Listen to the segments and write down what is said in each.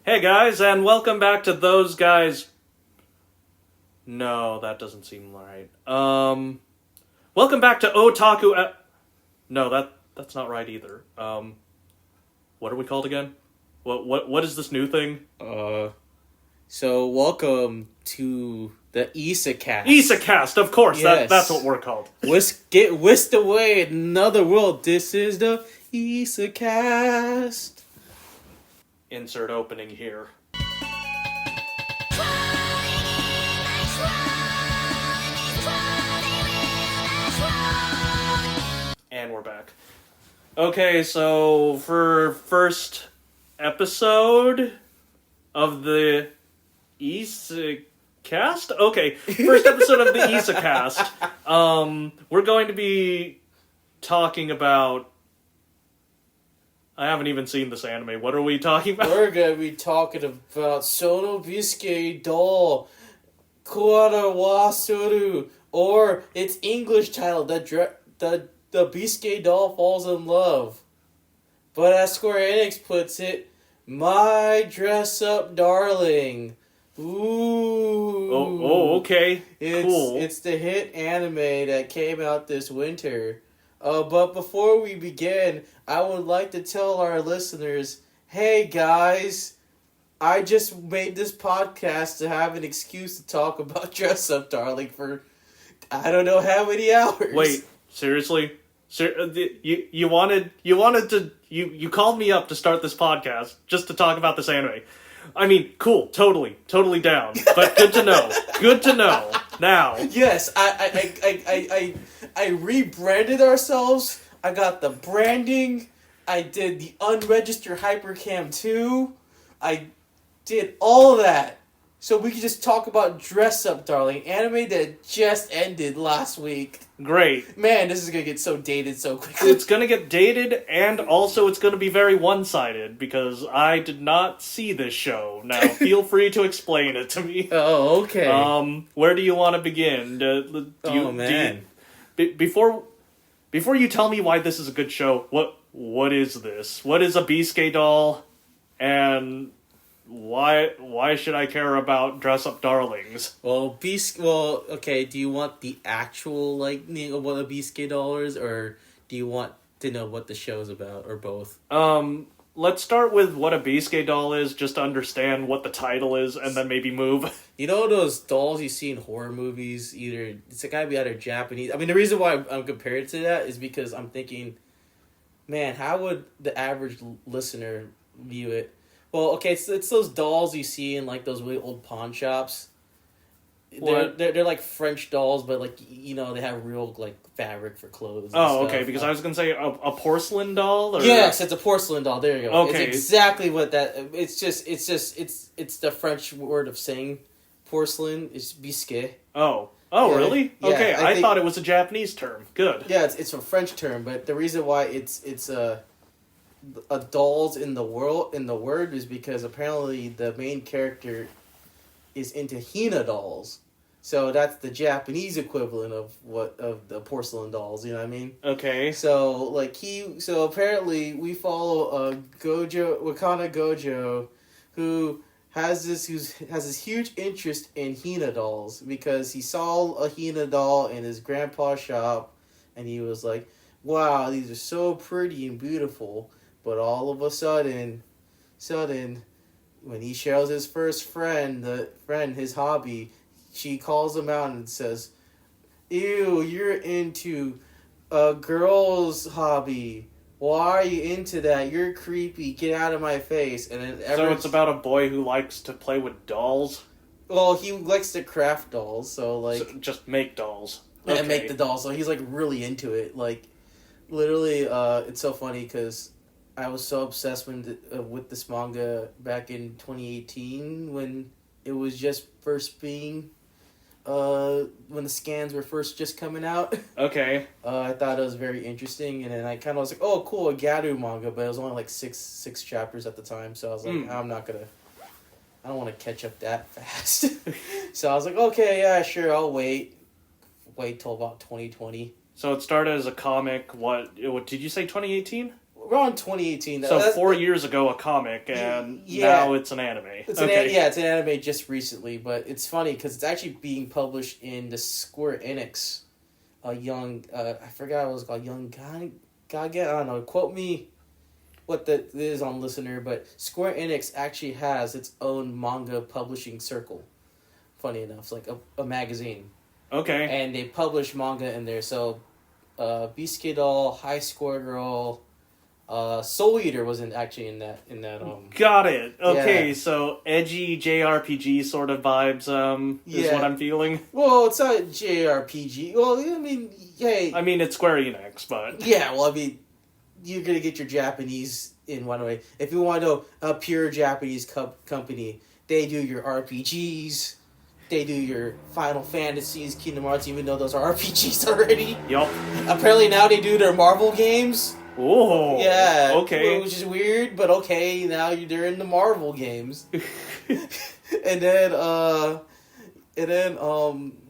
Hey guys, and welcome back to Those Guys. No, that doesn't seem right. Welcome back to Otaku. No, that's not right either. What are we called again? What is this new thing? So welcome to the Isekast. Isekast, of course. Yes. That's what we're called. Get whisked away in another world. This is the Isekast. Insert opening here. And we're back. Okay, so for first episode of the Isekast? Okay, first episode of the Isekast, we're going to be talking about... I haven't even seen this anime. What are we talking about? We're gonna be talking about Sono Biscuit doll Kuara Wasuru, or its English title, the Biscuit doll falls in love. But as Square Enix puts it, my dress-up darling. Ooh. Oh, okay. Cool. It's the hit anime that came out this winter. But before we begin, I would like to tell our listeners, hey guys, I just made this podcast to have an excuse to talk about Dress Up Darling for I don't know how many hours. Wait, seriously? You called me up to start this podcast just to talk about this anime. I mean, cool, totally down. But good to know. Good to know. Now. Yes, I rebranded ourselves. I got the branding. I did the unregistered hypercam 2. I did all that. So we could just talk about Dress Up Darling, anime that just ended last week. Great. Man, this is going to get so dated so quickly. It's going to get dated, and also it's going to be very one-sided, because I did not see this show. Now, feel free to explain it to me. Oh, okay. Where do you want to begin? Before you tell me why this is a good show, what is this? What is a Biscuit doll? And why should I care about Dress Up Darlings? Okay, do you want the actual, what a Biscuit doll is, or do you want to know what the show's about, or both? Let's start with what a Biscuit doll is, just to understand what the title is, and then maybe move. You know those dolls you see in horror movies? It's gotta be either Japanese. I mean, the reason why I'm compared to that is because I'm thinking, man, how would the average listener view it? Well, okay, it's those dolls you see in, those really old pawn shops. They're like French dolls, but, they have real, fabric for clothes and stuff. Okay, because I was gonna say a porcelain doll? Or... Yes, it's a porcelain doll, there you go. Okay. It's exactly what that... It's the French word of saying porcelain is biscuit. Oh, yeah, really? Yeah, okay, I thought it was a Japanese term. Good. Yeah, it's a French term, but the reason why it's a dolls in the word is because apparently the main character is into Hina dolls. So that's the Japanese equivalent of the porcelain dolls, you know what I mean? Okay. So apparently we follow Wakana Gojo who has this huge interest in Hina dolls because he saw a Hina doll in his grandpa's shop and he was like, wow, these are so pretty and beautiful. But all of a sudden, when he shows his first friend, his hobby, she calls him out and says, ew, you're into a girl's hobby. Why are you into that? You're creepy. Get out of my face. And then so it's about a boy who likes to play with dolls? Well, he likes to craft dolls, so just make dolls. Okay. And make the dolls. So he's, really into it. Literally, it's so funny because I was so obsessed with this manga back in 2018 when it was just first being, when the scans were first just coming out. Okay. I thought it was very interesting, and then I kind of was like, oh, cool, a Garu manga, but it was only six chapters at the time, so I was like, I don't want to catch up that fast. So I was like, okay, yeah, sure, I'll wait till about 2020. So it started as a comic, what did you say, 2018? around 2018. So 4 years ago, a comic, and yeah. now it's an anime. It's okay. it's an anime just recently, but it's funny because it's actually being published in the Square Enix, a young, I forgot what it was called, Young Gaga, I don't know, quote me what that is on Listener, but Square Enix actually has its own manga publishing circle, funny enough. It's like a magazine. Okay. And they publish manga in there, so Biscuit Doll, High Score Girl, Soul Eater was actually in that Got it. Okay, yeah. so edgy JRPG sort of vibes is what I'm feeling. Well, it's not JRPG. Well, I mean, hey. I mean, it's Square Enix, but Yeah, well, I mean, you're gonna get your Japanese in one way. If you want to know a pure Japanese company, they do your RPGs. They do your Final Fantasies, Kingdom Hearts, even though those are RPGs already. Yup. Apparently now they do their Marvel games. Oh. Yeah. Okay. Which is weird, but okay. Now they're in the Marvel games. and then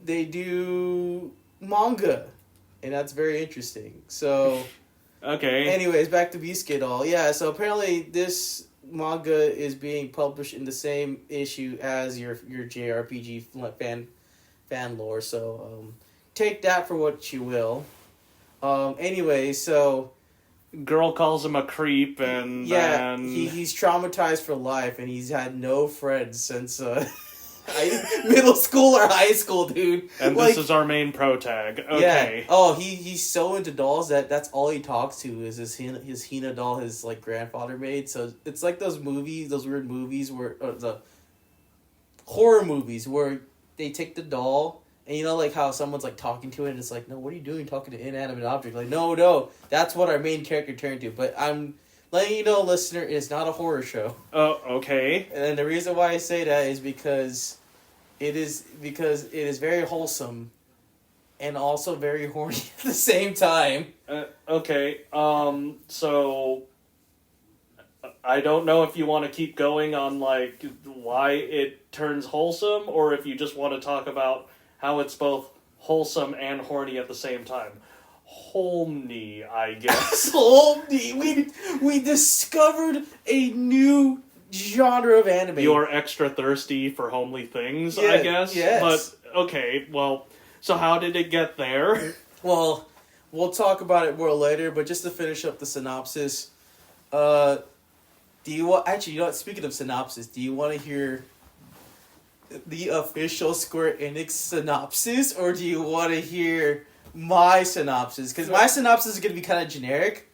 they do manga, and that's very interesting. So. Okay. Anyways, back to Biscuit Doll. Yeah. So apparently this manga is being published in the same issue as your JRPG fan lore, so take that for what you will. Anyway, so girl calls him a creep, and yeah, then he's traumatized for life, and he's had no friends since middle school or high school, dude. And this is our main pro tag. Okay. Yeah. Oh, he's so into dolls that's all he talks to is his Hina doll his like grandfather made. So it's like those weird movies where the horror movies where they take the doll and you know like how someone's like talking to it and it's like, no, what are you doing talking to inanimate object? Like no, that's what our main character turned to. But I'm letting you know, listener, it's not a horror show. Oh, okay. And the reason why I say that is because it is very wholesome and also very horny at the same time. Okay. So I don't know if you want to keep going on like why it turns wholesome or if you just want to talk about how it's both wholesome and horny at the same time. Whomney, I guess. Whomney. We discovered a new genre of anime. You're extra thirsty for homely things, I guess. Yes. But okay, well, so how did it get there? Well, we'll talk about it more later, but just to finish up the synopsis, do you want actually, you know what, speaking of synopsis, do you want to hear the official Square Enix synopsis or do you want to hear my synopsis? Because my synopsis is going to be kind of generic.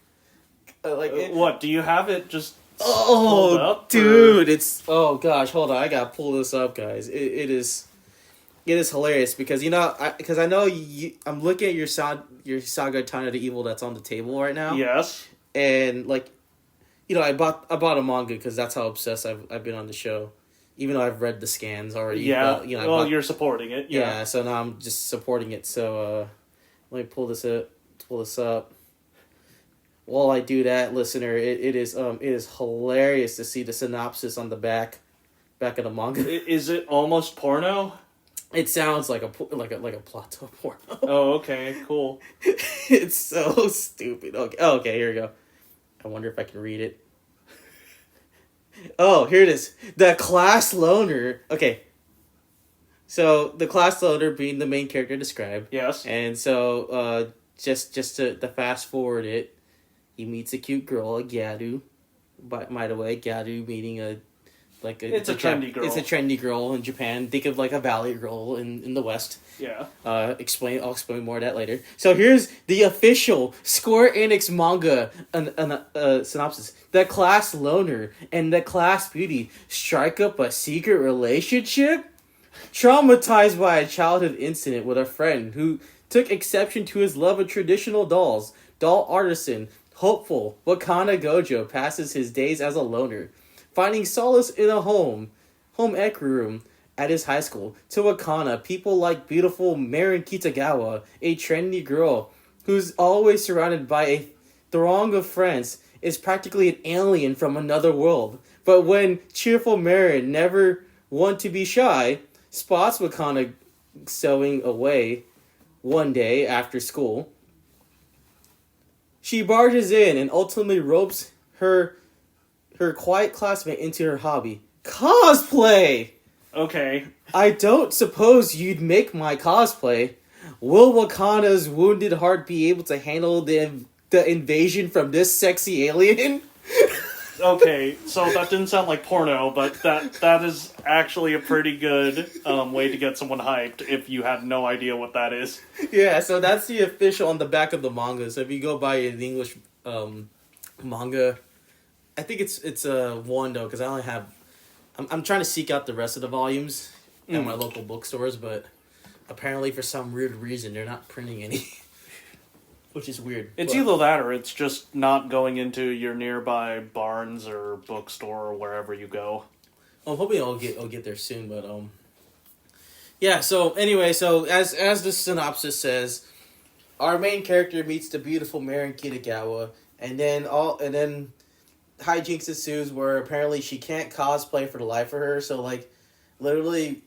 What, do you have it just pulled up? Dude, it's... Oh, gosh, hold on. I got to pull this up, guys. It is hilarious because, you know, I know I'm looking at your Saga Time of the Evil that's on the table right now. Yes. And, like, you know, I bought a manga because that's how obsessed I've been on the show. Even though I've read the scans already. Yeah, but, you know, you're supporting it. Yeah, so now I'm just supporting it. So, let me pull this up. While I do that, listener, it is hilarious to see the synopsis on the back of the manga. Is it almost porno? It sounds like a plot to a porno. Oh, okay, cool. It's so stupid. Okay, here we go. I wonder if I can read it. Oh, here it is. The class loner. Okay. So, the class loner being the main character described. Yes. And so, just to fast forward it, he meets a cute girl, a Gyadu. By the way, Gyadu meaning it's a trendy girl. It's a trendy girl in Japan. Think of like a valley girl in the West. Yeah. I'll explain more of that later. So here's the official Square Enix manga synopsis. The class loner and the class beauty strike up a secret relationship? Traumatized by a childhood incident with a friend who took exception to his love of traditional dolls, doll artisan, hopeful Wakana Gojo passes his days as a loner, finding solace in a home ec room at his high school. To Wakana, people like beautiful Marin Kitagawa, a trendy girl who's always surrounded by a throng of friends, is practically an alien from another world. But when cheerful Marin, never one to be shy, spots Wakana sewing away one day after school, She barges in and ultimately ropes her quiet classmate into her hobby. Cosplay! Okay. I don't suppose you'd make my cosplay. Will Wakana's wounded heart be able to handle the invasion from this sexy alien? Okay, so that didn't sound like porno, but that is actually a pretty good way to get someone hyped if you had no idea what that is. Yeah, so that's the official on the back of the manga. So if you go buy an English manga, I think it's one though, because I only have. I'm trying to seek out the rest of the volumes at my local bookstores, but apparently for some weird reason they're not printing any. Which is weird. It's either that or it's just not going into your nearby Barnes or bookstore or wherever you go. I'm hoping I'll get there soon, but yeah. So anyway, so as the synopsis says, our main character meets the beautiful Marin Kitagawa, and then hijinks ensues where apparently she can't cosplay for the life of her. So like, literally,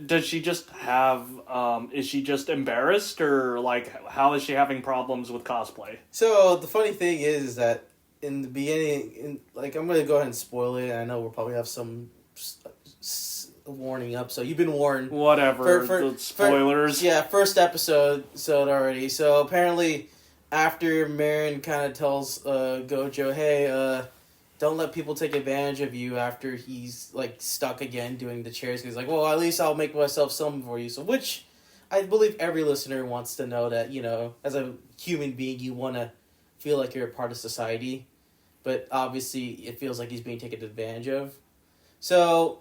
does she just have? Is she just embarrassed, or like how is she having problems with cosplay? So the funny thing is that in the beginning, I'm gonna go ahead and spoil it. I know we'll probably have some warning up, so you've been warned. Whatever. The spoilers. First episode already. So apparently, after Marin kind of tells Gojo, "Hey, don't let people take advantage of you," after he's like stuck again doing the chairs. He's like, "Well, at least I'll make myself something for you." So, which I believe every listener wants to know that, you know, as a human being, you want to feel like you're a part of society, but obviously it feels like he's being taken advantage of. So,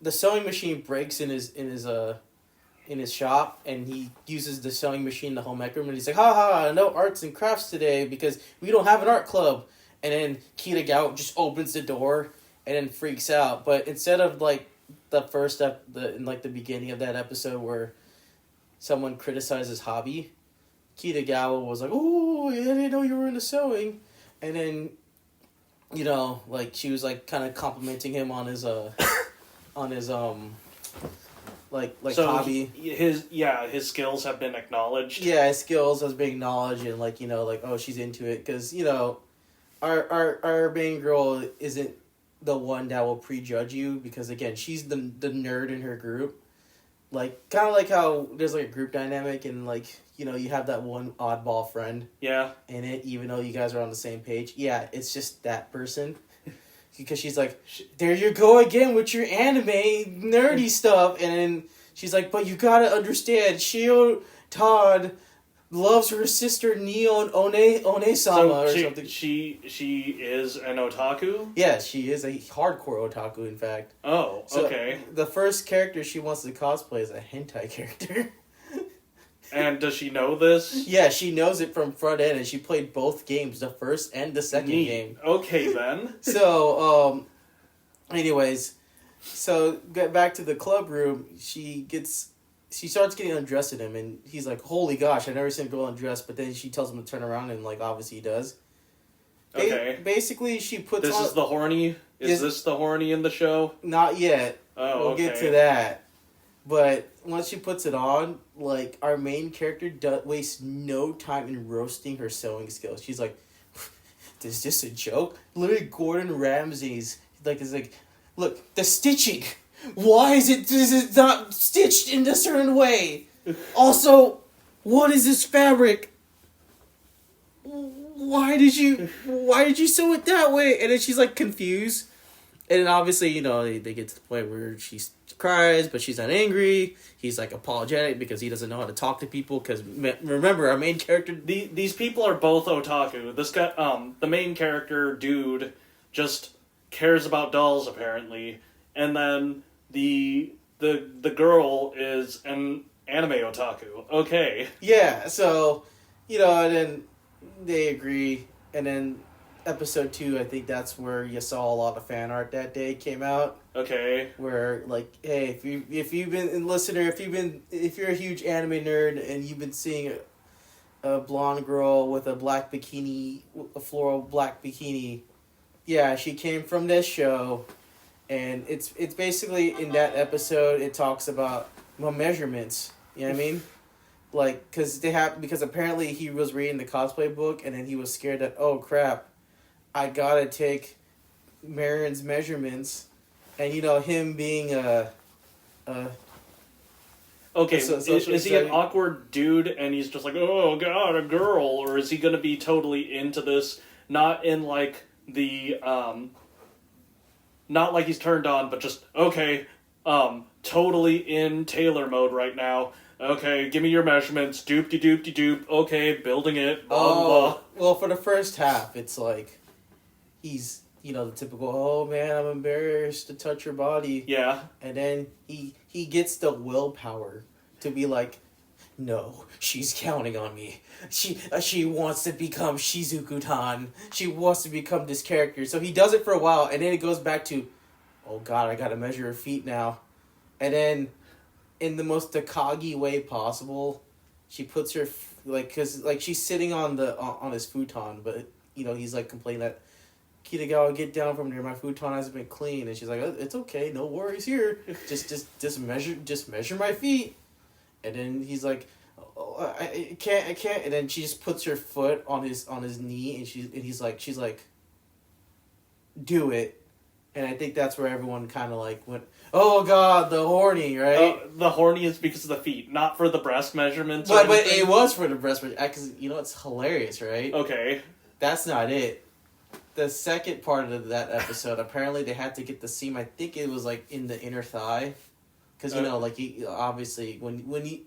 the sewing machine breaks in his shop, and he uses the sewing machine in the home ec room, and he's like, "Ha ha! No arts and crafts today because we don't have an art club." And then Kitagawa just opens the door and then freaks out. But instead of like the first in like the beginning of that episode where someone criticized his hobby, Kitagawa was like, "Oh, I didn't know you were into sewing," and then, you know, like she was like kind of complimenting him on his like so hobby. His skills have been acknowledged. Yeah, his skills has been acknowledged, and like, you know, like, oh, she's into it because, you know, our main girl isn't the one that will prejudge you because, again, she's the nerd in her group. Like, kind of like how there's like a group dynamic and, like, you know, you have that one oddball friend. Yeah. In it, even though you guys are on the same page. Yeah, it's just that person. Because she's like, "There you go again with your anime nerdy stuff," and then she's like, "But you gotta understand, Shio Todd loves her sister Neon One-sama or something." She is an otaku? Yeah, she is a hardcore otaku, in fact. Oh, okay. So the first character she wants to cosplay is a hentai character. And does she know this? Yeah, she knows it from front end, and she played both games, the first and the second game. Okay, then. So, anyways, so get back to the club room. She starts getting undressed at him, and he's like, "Holy gosh, I never seen a girl undressed." But then she tells him to turn around, and like obviously he does. Okay. Basically, she puts this on. Is the horny? Is this the horny in the show? Not yet. Oh, we'll okay. get to that. But once she puts it on, like, our main character wastes no time in roasting her sewing skills. She's like, "Is this a joke?" Literally, Gordon Ramsay's is like, "Look, the stitching. Why is it not stitched in a certain way? Also, what is this fabric? Why did you sew it that way?" And then she's like confused. And then obviously, you know, they get to the point where she cries, but she's not angry. He's like apologetic because he doesn't know how to talk to people. Because remember, our main character. These people are both otaku. This guy, the main character dude, just cares about dolls apparently, and then the girl is an anime otaku. Okay. Yeah. So, you know, and then they agree, and then episode 2, I think that's where you saw a lot of fan art that day came out. Okay. Where, like, hey, if you've been if you're a huge anime nerd and you've been seeing a blonde girl with a black bikini, a floral black bikini, yeah, she came from this show, and it's basically in that episode it talks about measurements. You know what I mean? like, because apparently he was reading the cosplay book, and then he was scared that, oh crap, I gotta take Marin's measurements, and him being Okay, So is he an awkward dude and he's just like, oh god, a girl? Or is he gonna be totally into this? Not in like the, not like he's turned on, but just, okay, totally in tailor mode right now. Okay, give me your measurements, doop-de-doop-de-doop, okay, building it, blah, blah. Well, for the first half, it's like, he's, the typical, oh man, I'm embarrassed to touch your body. Yeah. And then he gets the willpower to be like, no, she's counting on me. She wants to become Shizuku-tan. She wants to become this character. So he does it for a while, and then it goes back to, oh god, I gotta measure her feet now. And then, in the most Takagi way possible, she puts her, because she's sitting on his futon, but, he's, complaining that, Kitagawa, get down from there, my futon hasn't been clean. And she's like, oh, it's okay, no worries here. Just measure my feet. And then he's like, oh, I can't. And then she just puts her foot on his knee, and she's like, do it. And I think that's where everyone kind of went, oh god, the horny, right? The horny is because of the feet, not for the breast measurements. But it was for the breast measurement, because it's hilarious, right? Okay. That's not it. The second part of that episode, apparently they had to get the seam. I think it was in the inner thigh, because obviously when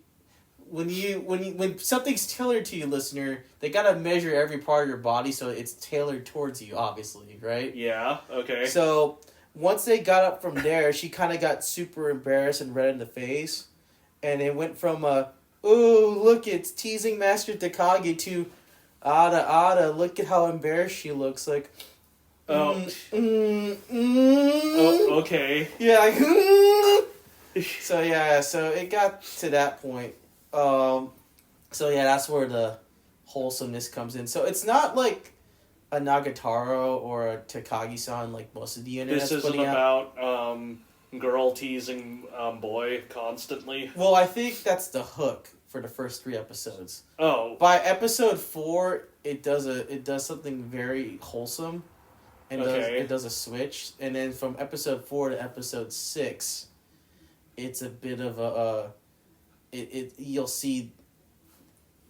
something's tailored to you, listener, they gotta measure every part of your body so it's tailored towards you, obviously, right? Yeah. Okay. So once they got up from there, she kind of got super embarrassed and red in the face, and it went from ooh, look, it's teasing Master Takagi to, Ada, look at how embarrassed she looks. Like, oh, okay. Yeah. So it got to that point. That's where the wholesomeness comes in. So it's not like a Nagatoro or a Takagi-san like most of the internet's This isn't putting out. about girl teasing boy constantly. Well, I think that's the hook for the first 3 episodes. Oh. By episode 4, it does something very wholesome, and it does a switch. And then from episode 4 to episode 6, it's a bit of you'll see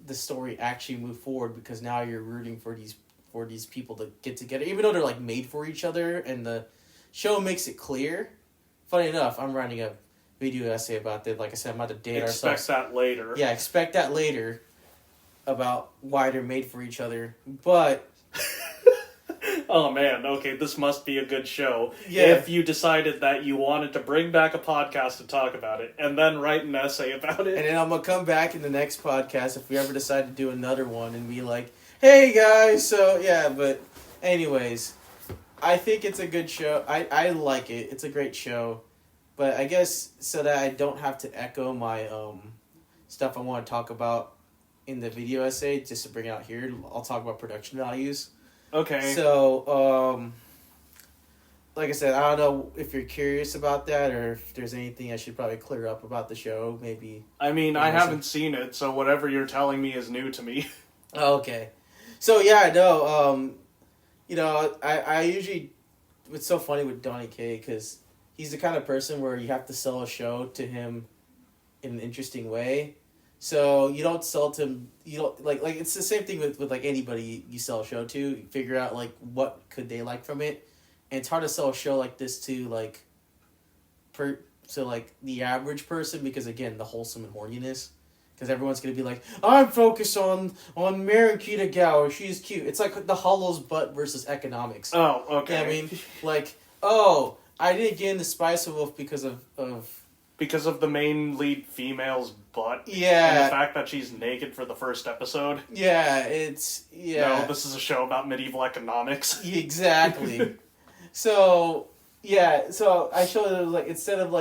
the story actually move forward, because now you're rooting for these people to get together, even though they're made for each other, and the show makes it clear. Funny enough, I'm writing a video essay about that. Like I said, I'm about to date ourselves. Expect that later. Yeah, expect that later about why they're made for each other. But oh man, okay, this must be a good show. Yeah. If you decided that you wanted to bring back a podcast to talk about it, and then write an essay about it. And then I'm going to come back in the next podcast if we ever decide to do another one and be like, hey guys, so yeah, but anyways, I think it's a good show. I like it. It's a great show. But I guess so that I don't have to echo my stuff I want to talk about in the video essay, just to bring it out here, I'll talk about production values. Okay. So, like I said, I don't know if you're curious about that, or if there's anything I should probably clear up about the show, maybe. I mean, I haven't seen it, so whatever you're telling me is new to me. Okay. So, yeah, no, I usually, it's so funny with Donnie K, because he's the kind of person where you have to sell a show to him in an interesting way. So you don't sell to him, you don't, like it's the same thing with anybody you sell a show to. You figure out, what could they like from it. And it's hard to sell a show like this to, the average person, because, again, the wholesome and horniness. Because everyone's going to be like, I'm focused on Maren Kitagawa, she's cute. It's like the Hollow's butt versus economics. Oh, okay. You know what I mean? I didn't get into Spice Wolf because of... Because of the main lead female's butt? Yeah. And the fact that she's naked for the first episode? Yeah, it's... Yeah. No, this is a show about medieval economics. Exactly. So I showed it, instead of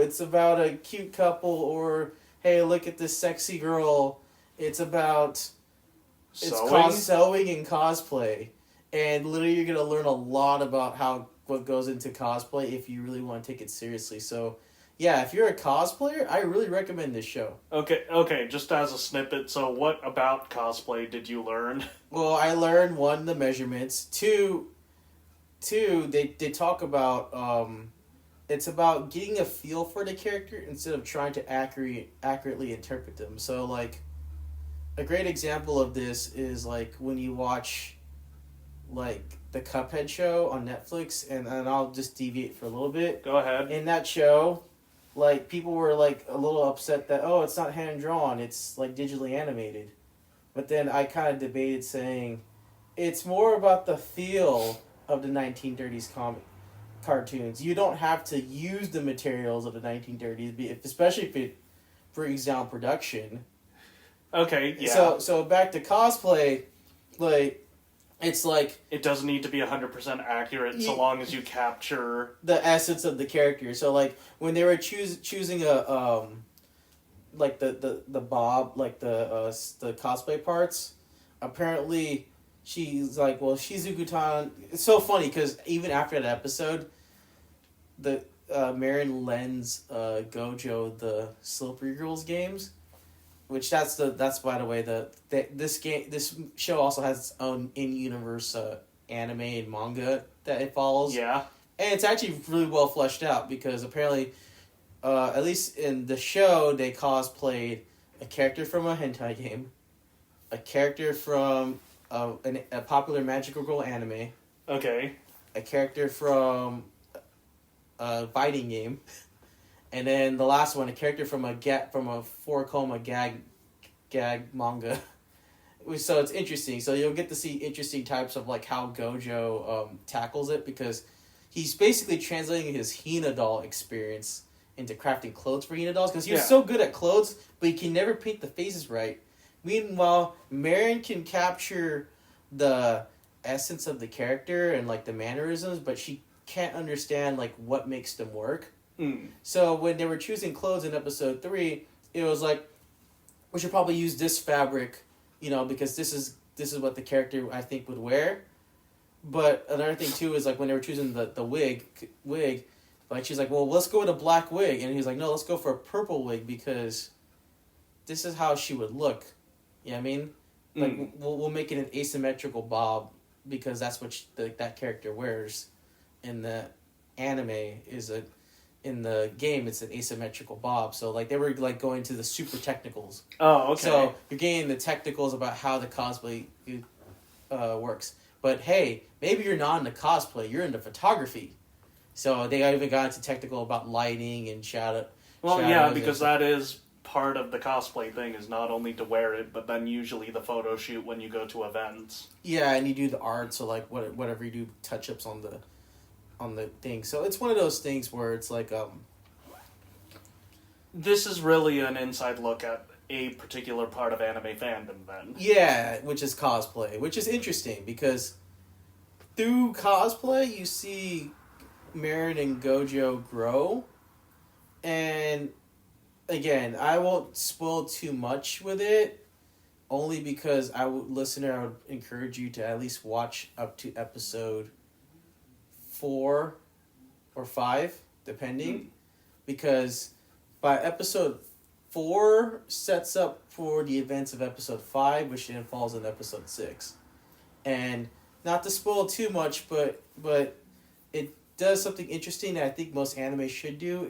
it's about a cute couple, or, hey, look at this sexy girl, it's about... sewing and cosplay. And literally you're going to learn a lot about what goes into cosplay if you really want to take it seriously. So yeah, if you're a cosplayer, I really recommend this show. Okay, just as a snippet, so what about cosplay did you learn? Well, I learned one, the measurements. Two, they talk about it's about getting a feel for the character instead of trying to accurately interpret them. So like a great example of this is like when you watch like the Cuphead show on Netflix, and I'll just deviate for a little bit. Go ahead. In that show, like people were like a little upset that it's not hand drawn, it's like digitally animated. But then I kind of debated saying it's more about the feel of the 1930s comic cartoons. You don't have to use the materials of the 1930s, especially if it brings down production. Okay, yeah. So back to cosplay, like it's like it doesn't need to be 100% accurate so long as you capture the essence of the character. So like when they were choosing a like the bob, like the cosplay parts, apparently she's like, well, Shizuku-tan. It's so funny because even after that episode, the Marin lends Gojo the Slippery Girls games, which that's by the way this show also has its own in-universe anime and manga that it follows. Yeah. And it's actually really well fleshed out because apparently, at least in the show, they cosplayed a character from a hentai game, a character from a popular magical girl anime. Okay. A character from a fighting game, and then the last one, a character from a 4-coma gag manga. So it's interesting. So you'll get to see interesting types of like how Gojo tackles it, because he's basically translating his Hina doll experience into crafting clothes for Hina dolls, because he was so good at clothes, but he can never paint the faces right. Meanwhile, Marin can capture the essence of the character and like the mannerisms, but she can't understand like what makes them work. So when they were choosing clothes in episode 3, it was like, we should probably use this fabric, because this is what the character I think would wear. But another thing too is like when they were choosing the wig, like she's like, well, let's go with a black wig, and he's like, no, let's go for a purple wig because this is how she would look. You know what I mean? Like we'll make it an asymmetrical bob because that's what that character wears. In the anime in the game it's an asymmetrical bob. So like they were like going to the super technicals. Oh, okay. So you're getting the technicals about how the cosplay works. But hey, maybe you're not into cosplay, you're into photography. So they even got into technical about lighting and shadow. Well, yeah, because that is part of the cosplay thing, is not only to wear it, but then usually the photo shoot when you go to events. Yeah, and you do the art, so like whatever you do, touch-ups on the thing. So it's one of those things where it's like this is really an inside look at a particular part of anime fandom then. Yeah, which is cosplay, which is interesting because through cosplay you see Marin and Gojo grow, and again, I won't spoil too much with it, only because I would encourage you to at least watch up to episode 4 or 5, depending, because by episode 4 sets up for the events of episode 5, which then falls in episode 6. And not to spoil too much, but it does something interesting that I think most anime should do.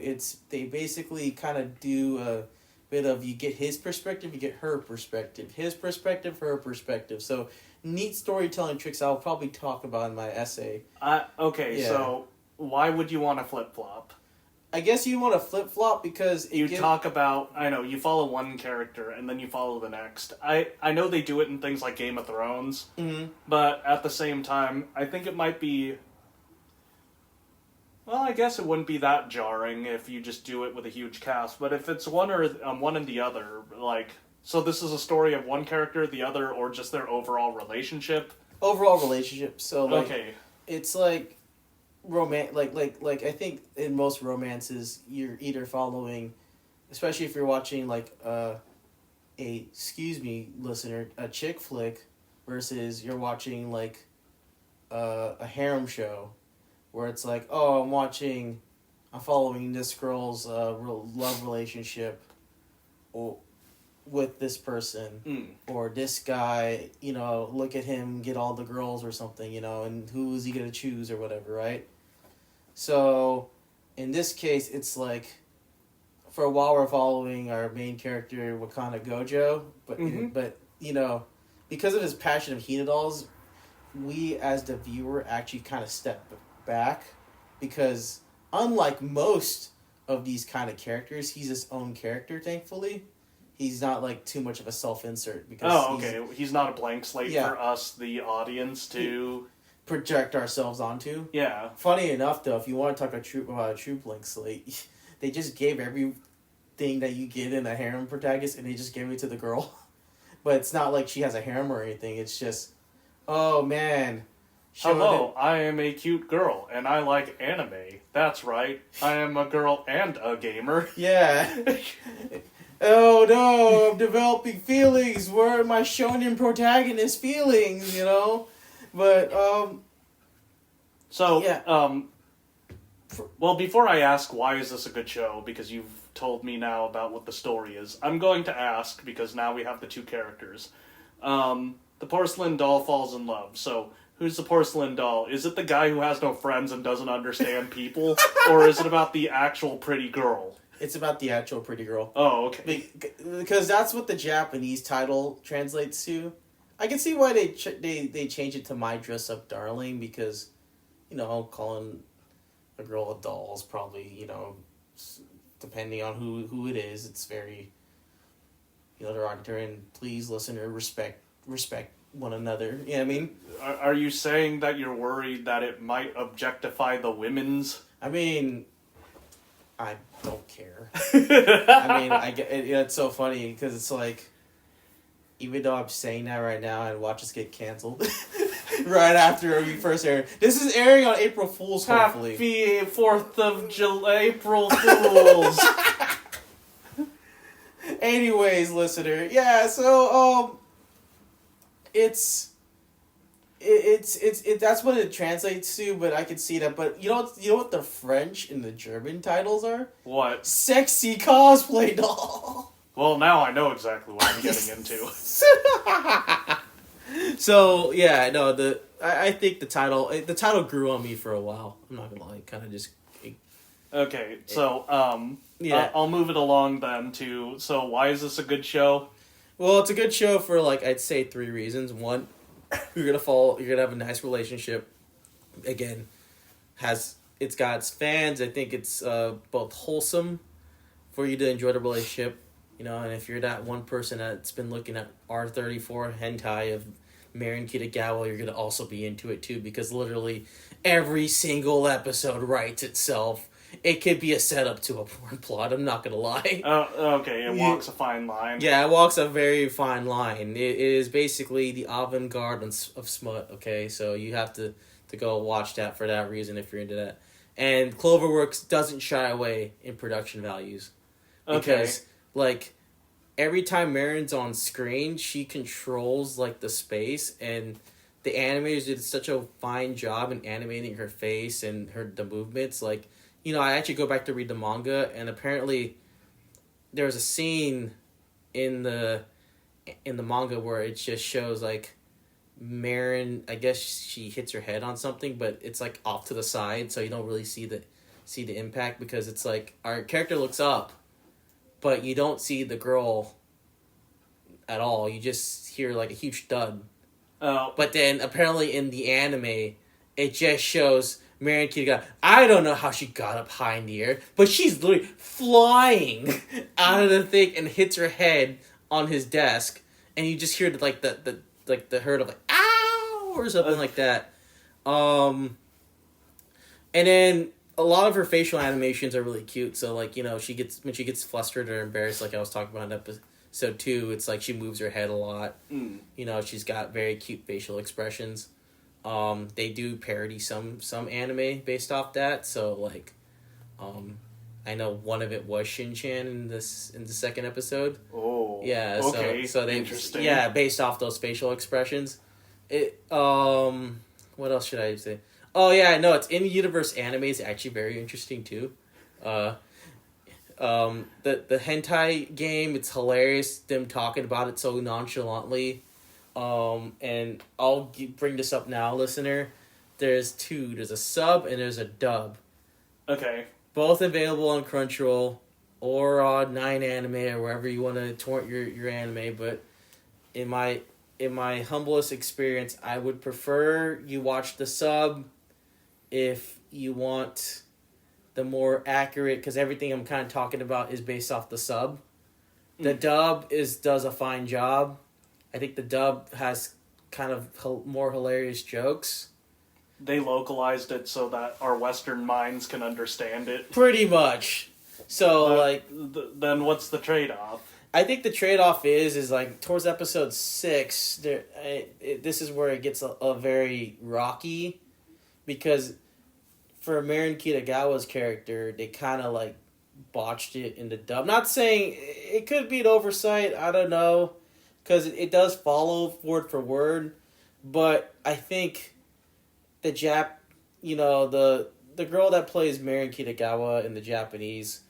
They basically kind of do a bit of, you get his perspective, you get her perspective, his perspective, her perspective. So neat storytelling tricks I'll probably talk about in my essay. So why would you want to flip-flop? I guess you want to flip-flop because talk about, I know, you follow one character and then you follow the next. I know they do it in things like Game of Thrones, but at the same time, I think it might be... Well, I guess it wouldn't be that jarring if you just do it with a huge cast, but if it's one and the other, like... So this is a story of one character, the other, or just their overall relationship? Overall relationship. So, like, okay. It's like like I think in most romances, you're either following, especially if you're watching, like, excuse me, listener, a chick flick, versus you're watching, like, a harem show, where it's like, oh, I'm watching I'm following this girl's love relationship, or with this person, or this guy. Look at him get all the girls or something. And who is he gonna choose or whatever, right? So, in this case, it's like, for a while we're following our main character Wakana Gojo, but because of his passion of Hina dolls, we as the viewer actually kind of step back, because unlike most of these kind of characters, he's his own character. Thankfully, he's not like too much of a self-insert, because he's not a blank slate for us, the audience, to project ourselves onto. Yeah. Funny enough, though, if you want to talk about a true blank slate, they just gave everything that you get in a harem protagonist, and they just gave it to the girl. But it's not like she has a harem or anything. It's just, oh man. Hello, I am a cute girl, and I like anime. That's right, I am a girl and a gamer. Yeah. Oh no, I'm developing feelings. Where are my shonen protagonist feelings, But, So, yeah. Well, before I ask why is this a good show, because you've told me now about what the story is, I'm going to ask, because now we have the two characters. The porcelain doll falls in love, so who's the porcelain doll? Is it the guy who has no friends and doesn't understand people? Or is it about the actual pretty girl? It's about the actual pretty girl. Oh, okay. Because that's what the Japanese title translates to. I can see why they change it to My Dress Up Darling, because, calling a girl a doll is probably, depending on who it is, it's very, derogatory. And please, listener, respect one another. You know what I mean? Are you saying that you're worried that it might objectify the women's? I mean, I don't care. I mean, it's so funny, because it's like, even though I'm saying that right now and watch us get canceled right after we first air. This is airing on April Fool's, hopefully. Happy 4th of July, April Fools. Anyways, listener, yeah. So it's that's what it translates to, but I can see that. But you know what the French and the German titles are? What? Sexy cosplay doll. Well, now I know exactly what I'm getting into. So yeah, no, I think the title grew on me for a while. I'm not gonna lie, kind of just. Okay, so yeah, I'll move it along then to. So why is this a good show? Well, it's a good show for I'd say 3 reasons. One, you're gonna have a nice relationship. Again, it's got its fans. I think it's both wholesome for you to enjoy the relationship. And if you're that one person that's been looking at R34 hentai of Marin Kitagawa, you're going to also be into it too, because literally every single episode writes itself. It could be a setup to a porn plot, I'm not going to lie. Okay, it walks a fine line. Yeah, it walks a very fine line. It is basically the avant-garde of smut, okay? So you have to go watch that for that reason if you're into that. And Cloverworks doesn't shy away in production values. Because, every time Marin's on screen, she controls, the space, and the animators did such a fine job in animating her face and the movements. I actually go back to read the manga, and apparently there's a scene in the manga where it just shows, Marin, I guess she hits her head on something, but it's, off to the side, so you don't really see the impact, because it's, our character looks up, but you don't see the girl at all. You just hear, a huge thud. Oh. But then, apparently in the anime, it just shows Marin Kitagawa. I don't know how she got up high in the air, but she's literally flying out of the thing and hits her head on his desk. And you just hear, the hurt of, ow! Or something like that. And then a lot of her facial animations are really cute. So, when she gets flustered or embarrassed, like I was talking about in episode 2, it's she moves her head a lot. She's got very cute facial expressions. They do parody some anime based off that. So, I know one of it was Shin-chan in the second episode. Oh, yeah. Okay. So they, interesting. Yeah, based off those facial expressions. What else should I say? Oh, yeah, no, it's in-universe anime is actually very interesting, too. The hentai game, it's hilarious. Them talking about it so nonchalantly. And bring this up now, listener. There's two. There's a sub and there's a dub. Okay. Both available on Crunchyroll or on 9anime or wherever you want to torrent your anime. But in my humblest experience, I would prefer you watch the sub if you want the more accurate, because everything I'm kind of talking about is based off the sub. The dub does a fine job. I think the dub has kind of more hilarious jokes. They localized it so that our Western minds can understand it. Pretty much. So, then what's the trade-off? I think the trade-off is like, towards episode 6, this is where it gets a very rocky, because for Marin Kitagawa's character, they kind of, like, botched it in the dub. Not saying it could be an oversight, I don't know, because it does follow word for word, but I think the girl that plays Marin Kitagawa in the Japanese,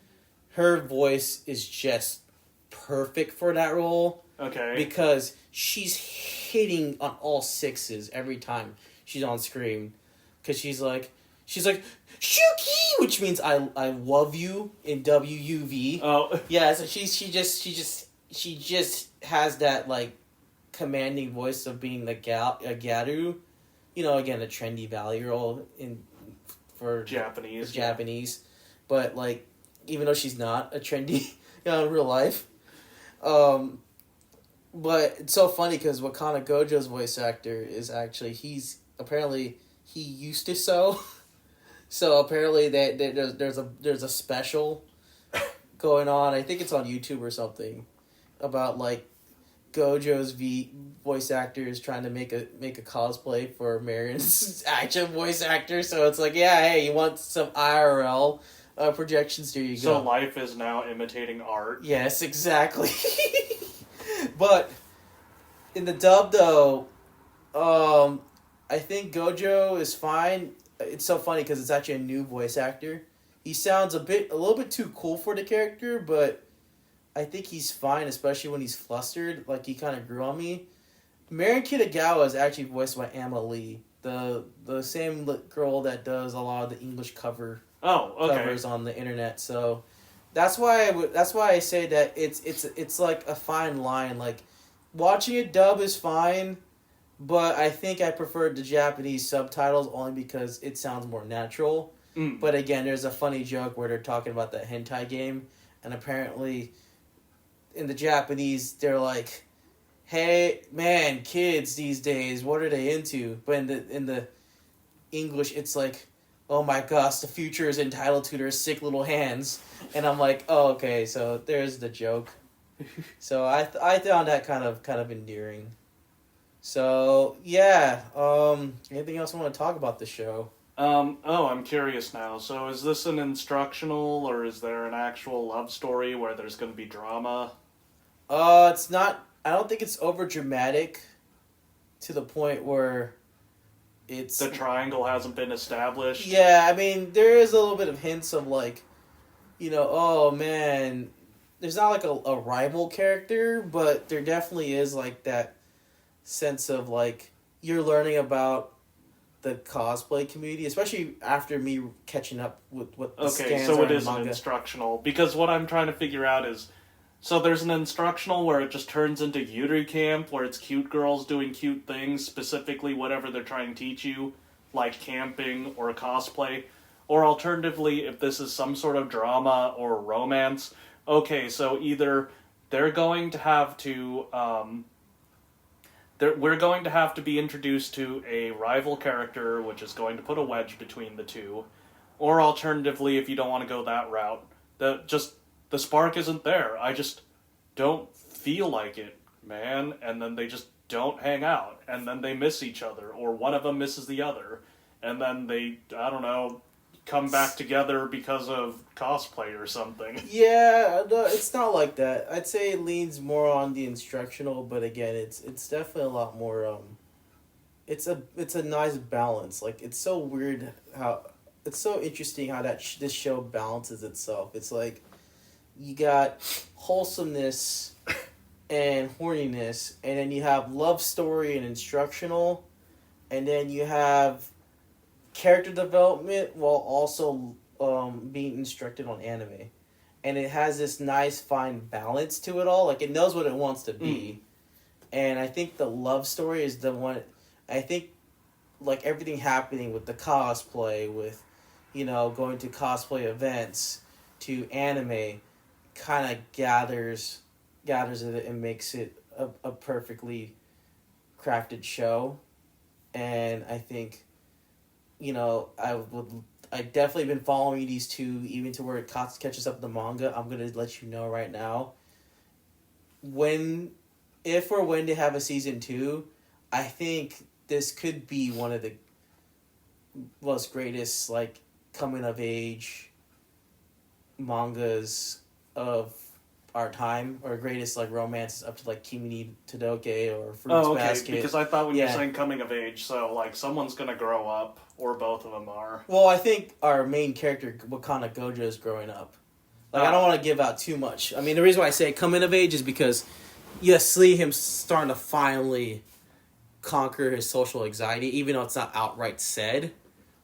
her voice is just perfect for that role. Okay. Because she's hitting on all sixes every time she's on screen. Because she's like, Shuki, which means I love you in WUV. Oh. Yeah, so she just has that, like, commanding voice of being a gyaru. You know, again, a trendy valley role for Japanese. But, like, even though she's not a trendy in real life. But it's so funny because Wakana Gojo's voice actor is actually, he used to sew. So apparently there's a special going on. I think it's on YouTube or something about, like, Gojo's voice actor is trying to make a cosplay for Marin's actual voice actor. So it's like, yeah, hey, you want some IRL projections? Here you go. So life is now imitating art. Yes, exactly. But in the dub, though, I think Gojo is fine. It's so funny because it's actually a new voice actor. He sounds a little bit too cool for the character, but I think he's fine, especially when he's flustered. Like, he kind of grew on me. Marin Kitagawa is actually voiced by Amma Lee, the same girl that does a lot of the English covers on the internet. So that's why I say that it's like a fine line. Like, watching a dub is fine, but I think I prefer the Japanese subtitles only because it sounds more natural. But again, there's a funny joke where they're talking about the hentai game, and apparently in the Japanese they're like, "Hey man, kids these days, what are they into?" But in the English it's like, "Oh my gosh, the future is entitled to their sick little hands." And I'm like, "Oh, okay, so there's the joke." So I found that kind of endearing. So yeah, anything else I want to talk about the show? I'm curious now. So is this an instructional, or is there an actual love story where there's going to be drama? It's not. I don't think it's over dramatic to the point where it's the triangle hasn't been established. Yeah, I mean, there is a little bit of hints of, like, oh man, there's not like a rival character, but there definitely is, like, that sense of, like, you're learning about the cosplay community, especially after me catching up with what the scans so are it in is manga. an instructional, because what I'm trying to figure out is, so there's an instructional where it just turns into Yuru Camp, where it's cute girls doing cute things, specifically whatever they're trying to teach you, like camping or cosplay, or alternatively, if this is some sort of drama or romance, okay, so either they're going to have to, we're going to have to be introduced to a rival character, which is going to put a wedge between the two. Or alternatively, if you don't want to go that route, the spark isn't there. I just don't feel like it, man. And then they just don't hang out. And then they miss each other. Or one of them misses the other. And then they, I don't know, come back together because of cosplay or something. Yeah, no, it's not like that. I'd say it leans more on the instructional, but again, it's definitely a lot more. It's a nice balance. Like, it's so weird how it's so interesting how this show balances itself. It's like you got wholesomeness and horniness, and then you have love story and instructional, and then you have character development while also being instructed on anime. And it has this nice fine balance to it all. Like, it knows what it wants to be. And I think the love story is the one. I think, like, everything happening with the cosplay, with, you know, going to cosplay events, to anime, kind of gathers it and makes it a perfectly crafted show. And I think, you know, I definitely been following these two, even to where it catches up with the manga. I'm going to let you know right now. If or when they have a season 2, I think this could be one of the most greatest, like, coming of age mangas of our time, or greatest, like, romances up to, like, Kimi ni Todoke or Fruits Basket. Because I thought when you're saying coming of age, so, like, someone's gonna grow up, or both of them are. Well, I think our main character, Wakana Gojo, is growing up. Like, I don't want to give out too much. I mean, the reason why I say coming of age is because you see him starting to finally conquer his social anxiety, even though it's not outright said.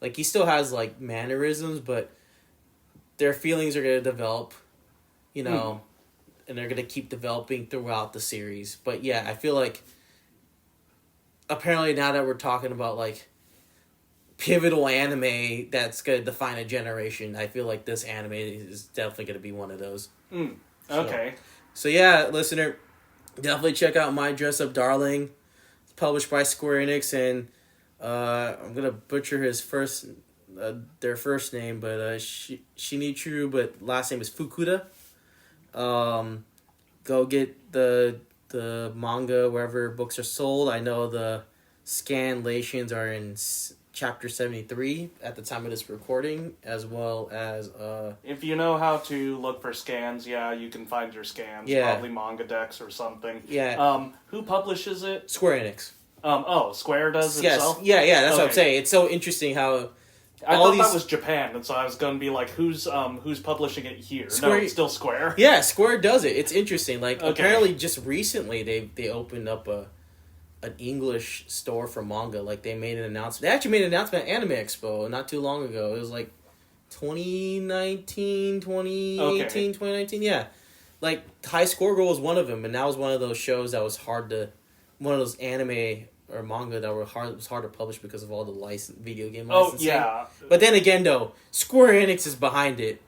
Like, he still has, like, mannerisms, but their feelings are going to develop, you know, and they're going to keep developing throughout the series. But, yeah, I feel like, apparently now that we're talking about, like, pivotal anime that's going to define a generation, I feel like this anime is definitely going to be one of those. Okay. So, yeah, listener, definitely check out My Dress Up Darling. It's published by Square Enix, and I'm going to butcher their first name, but Shinichiro, but last name is Fukuda. Go get the manga wherever books are sold. I know the scanlations are in chapter 73 at the time of this recording, as well as if you know how to look for scans, you can find your scans. Yeah. Probably Manga Dex or something. Yeah. Who publishes it? Square Enix. Square does Yes. itself? Yeah, that's what I'm saying. It's so interesting how I thought that was Japan, and so I was going to be like, who's publishing it here? Square, no, it's still Square. Yeah, Square does it. It's interesting. Like, apparently just recently they opened up an English store for manga. Like, they made an announcement. They actually made an announcement at Anime Expo not too long ago. It was like 2019, 2019, yeah. Like, High Score Girl was one of them, and that was one of those shows that was one of those anime or manga that was hard to publish because of all the video game licensing. Oh, yeah. But then again, though, Square Enix is behind it.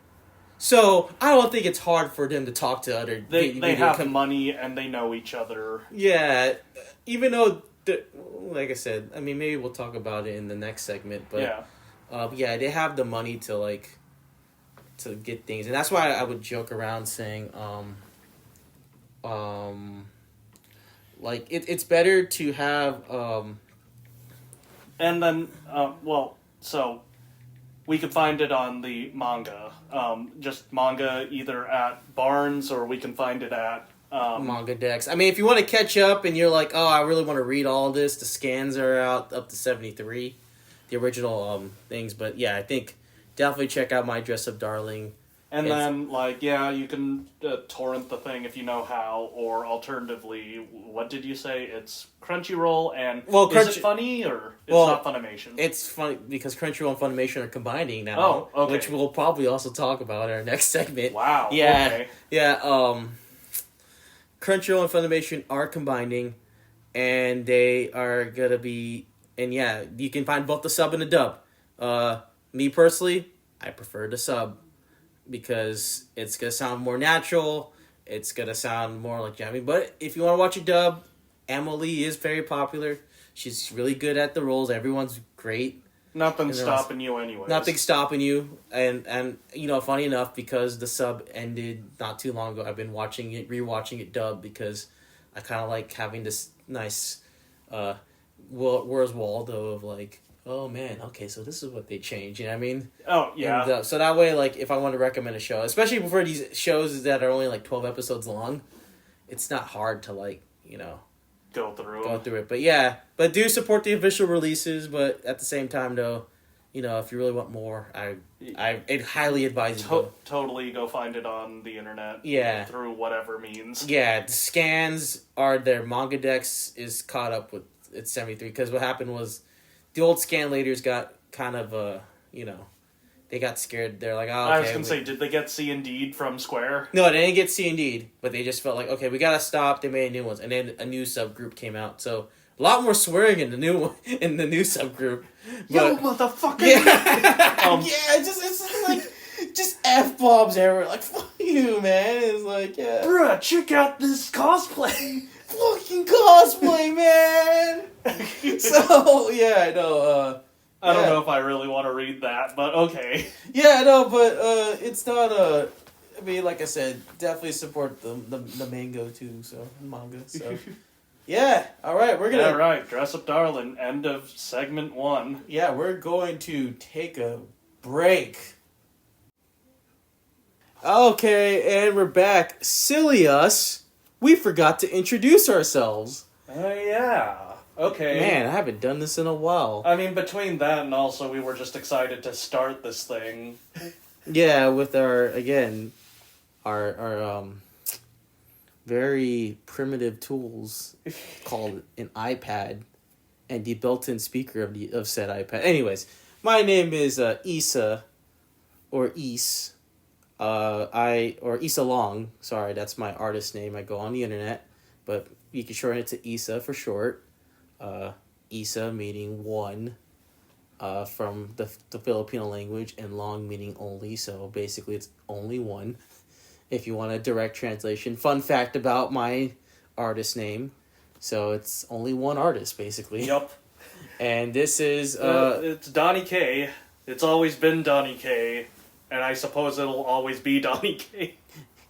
So, I don't think it's hard for them to talk to other They have money and they know each other. Yeah. Even though, like I said, I mean, maybe we'll talk about it in the next segment. But, yeah, they have the money to, like, to get things. And that's why I would joke around saying, like, it's better to have, And then, so we could find it on the manga. Just manga either at Barnes or we can find it at... Manga Dex. I mean, if you want to catch up and you're like, oh, I really want to read all this, the scans are out up to 73. The original things. But, yeah, I think definitely check out My Dress Up Darling. And then, like, you can torrent the thing if you know how, or alternatively, what did you say? It's Crunchyroll and... is it funny, or it's not Funimation? It's funny, because Crunchyroll and Funimation are combining now. Oh, okay. Which we'll probably also talk about in our next segment. Wow, yeah, okay. Yeah, Crunchyroll and Funimation are combining, and they are gonna be... And yeah, you can find both the sub and the dub. Me, personally, I prefer the sub. Because it's going to sound more natural. It's going to sound more like jamming. But if you want to watch a dub, Emily is very popular. She's really good at the roles. Everyone's great. Nothing's stopping you anyways. Nothing's stopping you. And you know, funny enough, because the sub ended not too long ago, I've been rewatching it dubbed because I kind of like having this nice Where's Waldo of like, oh man, okay, so this is what they changed, you know what I mean? Oh, yeah. And, so that way, like, if I want to recommend a show, especially for these shows that are only, like, 12 episodes long, it's not hard to, like, you know... Go through it. But yeah, but do support the official releases, but at the same time, though, if you really want more, I'd highly advise you. Totally go find it on the internet. Yeah. Through whatever means. Yeah, the scans are their manga dex is caught up with its 73 because what happened was the old scan laters got kind of they got scared. They're like, oh, okay. I was gonna say, did they get C and D from Square? No, they didn't get C and D, but they just felt like, okay, we gotta stop. They made new ones, and then a new subgroup came out. So a lot more swearing in the new one, in the new subgroup. Yo, motherfucker! Yeah, yeah, it's just like just F bombs everywhere. Like fuck you, man. It's like yeah, bruh, check out this cosplay. Fucking cosplay, man. So yeah, I know. I don't know if I really want to read that, but okay. Yeah, no, but it's not I mean, like I said, definitely support the mango too. So manga. So yeah, all right, we're gonna. All right, Dress Up Darling. End of segment 1. Yeah, we're going to take a break. Okay, and we're back. Silly us. We forgot to introduce ourselves. Yeah. Okay. Man, I haven't done this in a while. I mean, between that and also we were just excited to start this thing. Yeah, with our very primitive tools called an iPad and the built-in speaker of said iPad. Anyways, my name is Issa or Is. Or Issa Long. Sorry, that's my artist name. I go on the internet, but you can shorten it to Issa for short. Isa meaning one, from the Filipino language, and long meaning only, so basically it's only one, if you want a direct translation. Fun fact about my artist name, so it's only one artist, basically. Yup. And this is... it's Donnie K. It's always been Donnie K, and I suppose it'll always be Donnie K.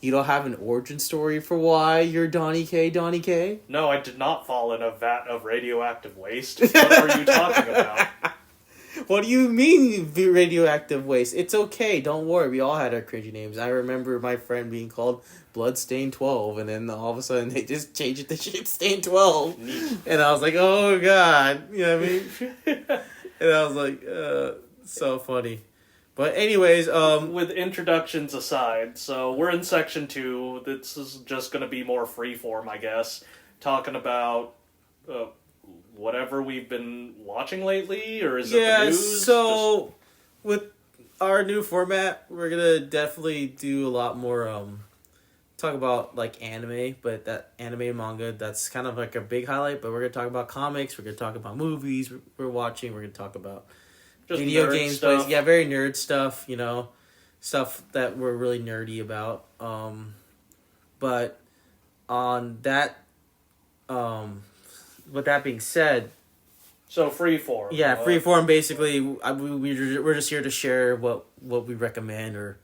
You don't have an origin story for why you're Donnie K? No, I did not fall in a vat of radioactive waste. What are you talking about? What do you mean radioactive waste? It's okay, don't worry. We all had our cringy names. I remember my friend being called Bloodstain 12, and then all of a sudden they just changed it to Shitstain 12. Neat. And I was like, oh god. You know what I mean? And I was like, so funny. But anyways, with introductions aside, so we're in section 2. This is just going to be more freeform, I guess. Talking about whatever we've been watching lately, or is it the news? So with our new format, we're going to definitely do a lot more, talk about like anime, but that anime and manga, that's kind of like a big highlight, but we're going to talk about comics, we're going to talk about movies we're watching, we're going to talk about just video games, stuff. Yeah, very nerd stuff, stuff that we're really nerdy about. But on that, with that being said, so freeform. Yeah, freeform. Basically, we're just here to share what we recommend or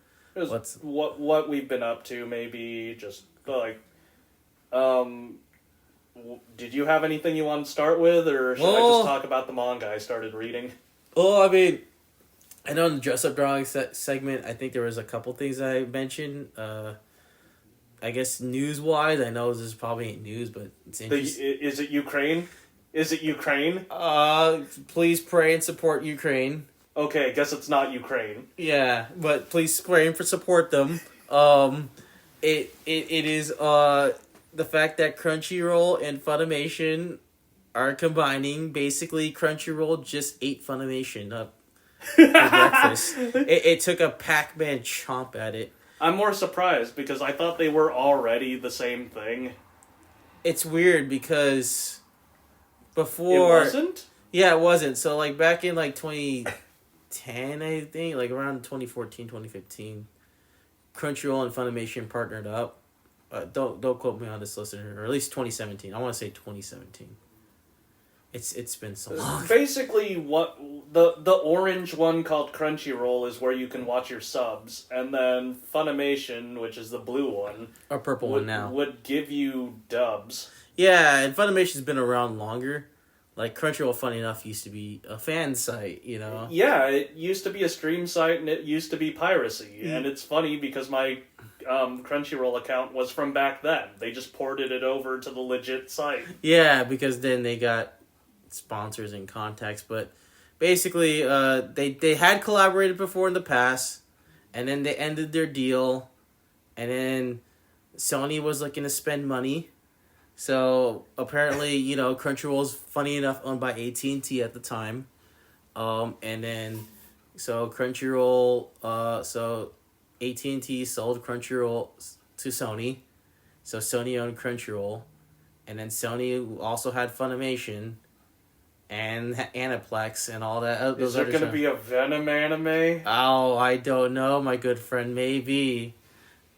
what we've been up to. Maybe just like, did you have anything you want to start with, or should I just talk about the manga I started reading? Well, I mean, I know in the Dress Up Drawing segment, I think there was a couple things I mentioned. I guess news-wise, I know this probably ain't news, but it's interesting. Is it Ukraine? Is it Ukraine? Please pray and support Ukraine. Okay, guess it's not Ukraine. Yeah, but please pray and support them. It is the fact that Crunchyroll and Funimation are combining. Basically, Crunchyroll just ate Funimation up for breakfast. It took a Pac-Man chomp at it. I'm more surprised because I thought they were already the same thing. It's weird because before... It wasn't? Yeah, it wasn't. So, like, back in, like, 2010, I think, like, around 2014, 2015, Crunchyroll and Funimation partnered up. Don't quote me on this, listener, or at least 2017. I want to say 2017. It's been so long. Basically, what the orange one called Crunchyroll is where you can watch your subs, and then Funimation, which is the blue one, or purple one now, would give you dubs. Yeah, and Funimation's been around longer. Like Crunchyroll, funny enough, used to be a fan site, Yeah, it used to be a stream site, and it used to be piracy. And it's funny because my Crunchyroll account was from back then. They just ported it over to the legit site. Yeah, because then they got sponsors and contacts, but basically, they had collaborated before in the past, and then they ended their deal, and then Sony was looking to spend money. So apparently, Crunchyroll's funny enough owned by AT&T at the time. And then, so Crunchyroll, so AT&T sold Crunchyroll to Sony. So Sony owned Crunchyroll. And then Sony also had Funimation and Aniplex and all that. Is there going to be a Venom anime? Oh, I don't know, my good friend. Maybe.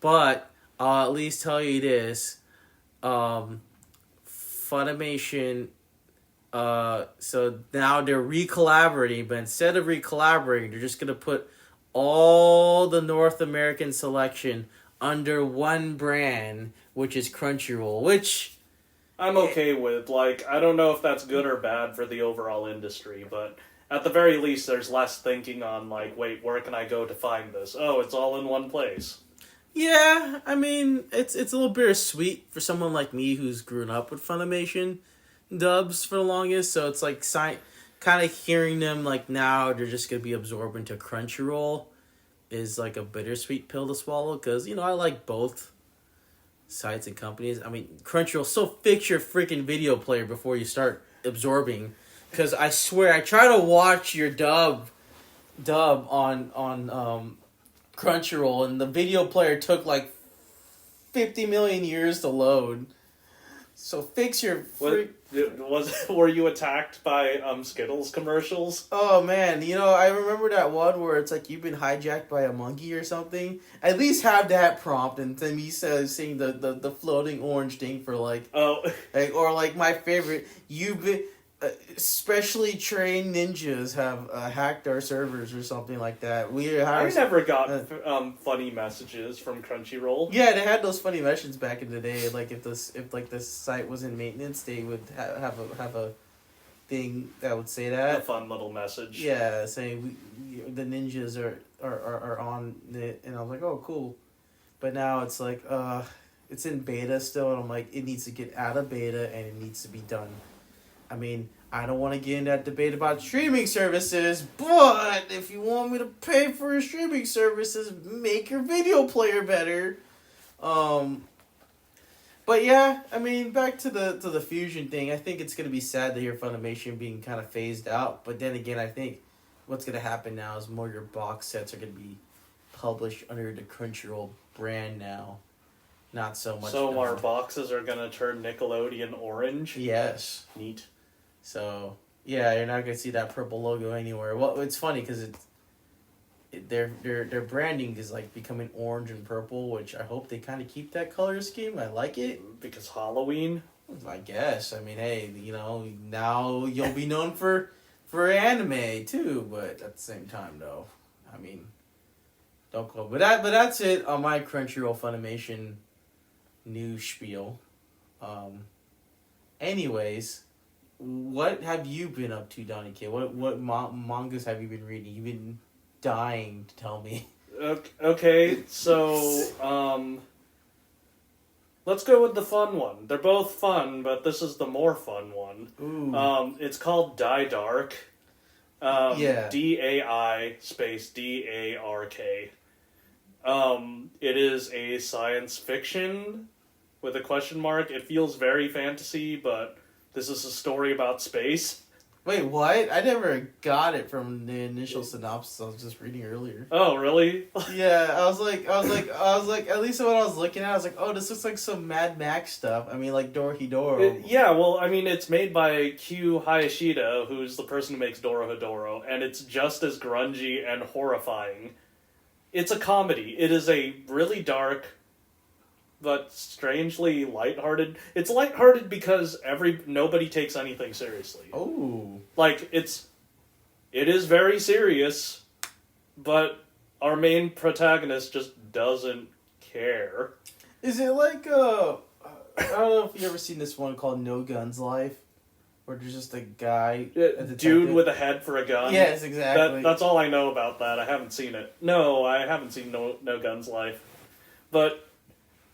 But I'll at least tell you this. Funimation, so now they're re-collaborating, but instead of re-collaborating, they're just going to put all the North American selection under one brand, which is Crunchyroll, which I'm okay with. Like, I don't know if that's good or bad for the overall industry, but at the very least, there's less thinking on, like, wait, where can I go to find this? Oh, it's all in one place. yeah, I mean, it's a little bittersweet for someone like me who's grown up with Funimation dubs for the longest, so it's like kind of hearing them like now they're just going to be absorbed into Crunchyroll is like a bittersweet pill to swallow, because, I like both sites and companies. I mean, Crunchyroll, so fix your freaking video player before you start absorbing, because I swear, I try to watch your dub on Crunchyroll, and the video player took like 50 million years to load. So fix your Were you attacked by Skittles commercials? Oh man, I remember that one where it's like you've been hijacked by a monkey or something. At least have that prompt, and then me saying the floating orange thing for like or like my favorite, you've been specially trained ninjas have hacked our servers or something like that. I never got funny messages from Crunchyroll. Yeah, they had those funny messages back in the day. Like if the site was in maintenance, they would have a thing that would say that. A fun little message. Yeah, saying the ninjas are on it, and I was like, oh cool, but now it's like it's in beta still, and I'm like, it needs to get out of beta and it needs to be done. I mean, I don't want to get in that debate about streaming services, but if you want me to pay for streaming services, make your video player better. But yeah, I mean, back to the fusion thing. I think it's gonna be sad to hear Funimation being kind of phased out. But then again, I think what's gonna happen now is more of your box sets are gonna be published under the Crunchyroll brand now. Not so much. So our boxes are gonna turn Nickelodeon orange? Yes. Neat. So yeah, you're not gonna see that purple logo anywhere. Well, it's funny because their branding is like becoming orange and purple, which I hope they kind of keep that color scheme. I like it because Halloween. I guess. I mean, hey, now you'll be known for anime too, but at the same time, though, I mean, don't go. But that's it on my Crunchyroll Funimation news spiel. Anyways. What have you been up to, Donnie K? What mangas have you been reading? You've been dying to tell me. Okay, so let's go with the fun one. They're both fun, but this is the more fun one. Ooh. It's called Die Dark. Yeah. DAI space DARK. It is a science fiction with a question mark. It feels very fantasy, but this is a story about space. Wait, what? I never got it from the initial synopsis I was just reading earlier. Oh, really? Yeah, I was like, at least when I was looking at it, I was like, oh, this looks like some Mad Max stuff. I mean, like Dorohedoro. Yeah, well, I mean, it's made by Kyu Hayashida, who's the person who makes Dorohedoro, and it's just as grungy and horrifying. It's a comedy. It is a really dark, but strangely lighthearted. It's lighthearted because nobody takes anything seriously. Oh. Like, it is very serious, but our main protagonist just doesn't care. Is it like, I don't know if you ever seen this one called No Guns Life? Where there's just a guy... A dude with a head for a gun? Yes, exactly. That's all I know about that. I haven't seen it. No, I haven't seen No Guns Life. But...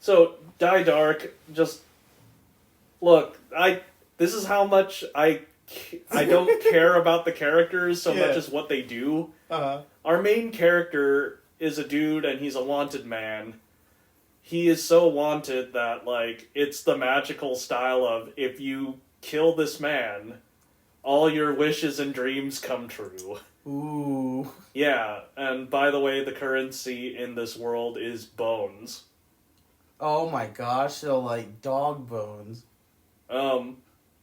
So, Die Dark, just... Look, this is how much I care about the characters so Yeah. much as what they do. Uh-huh. Our main character is a dude, and he's a wanted man. He is so wanted that, like, it's the magical style of, if you kill this man, all your wishes and dreams come true. Ooh. Yeah, and by the way, the currency in this world is bones. Oh my gosh, so like dog bones.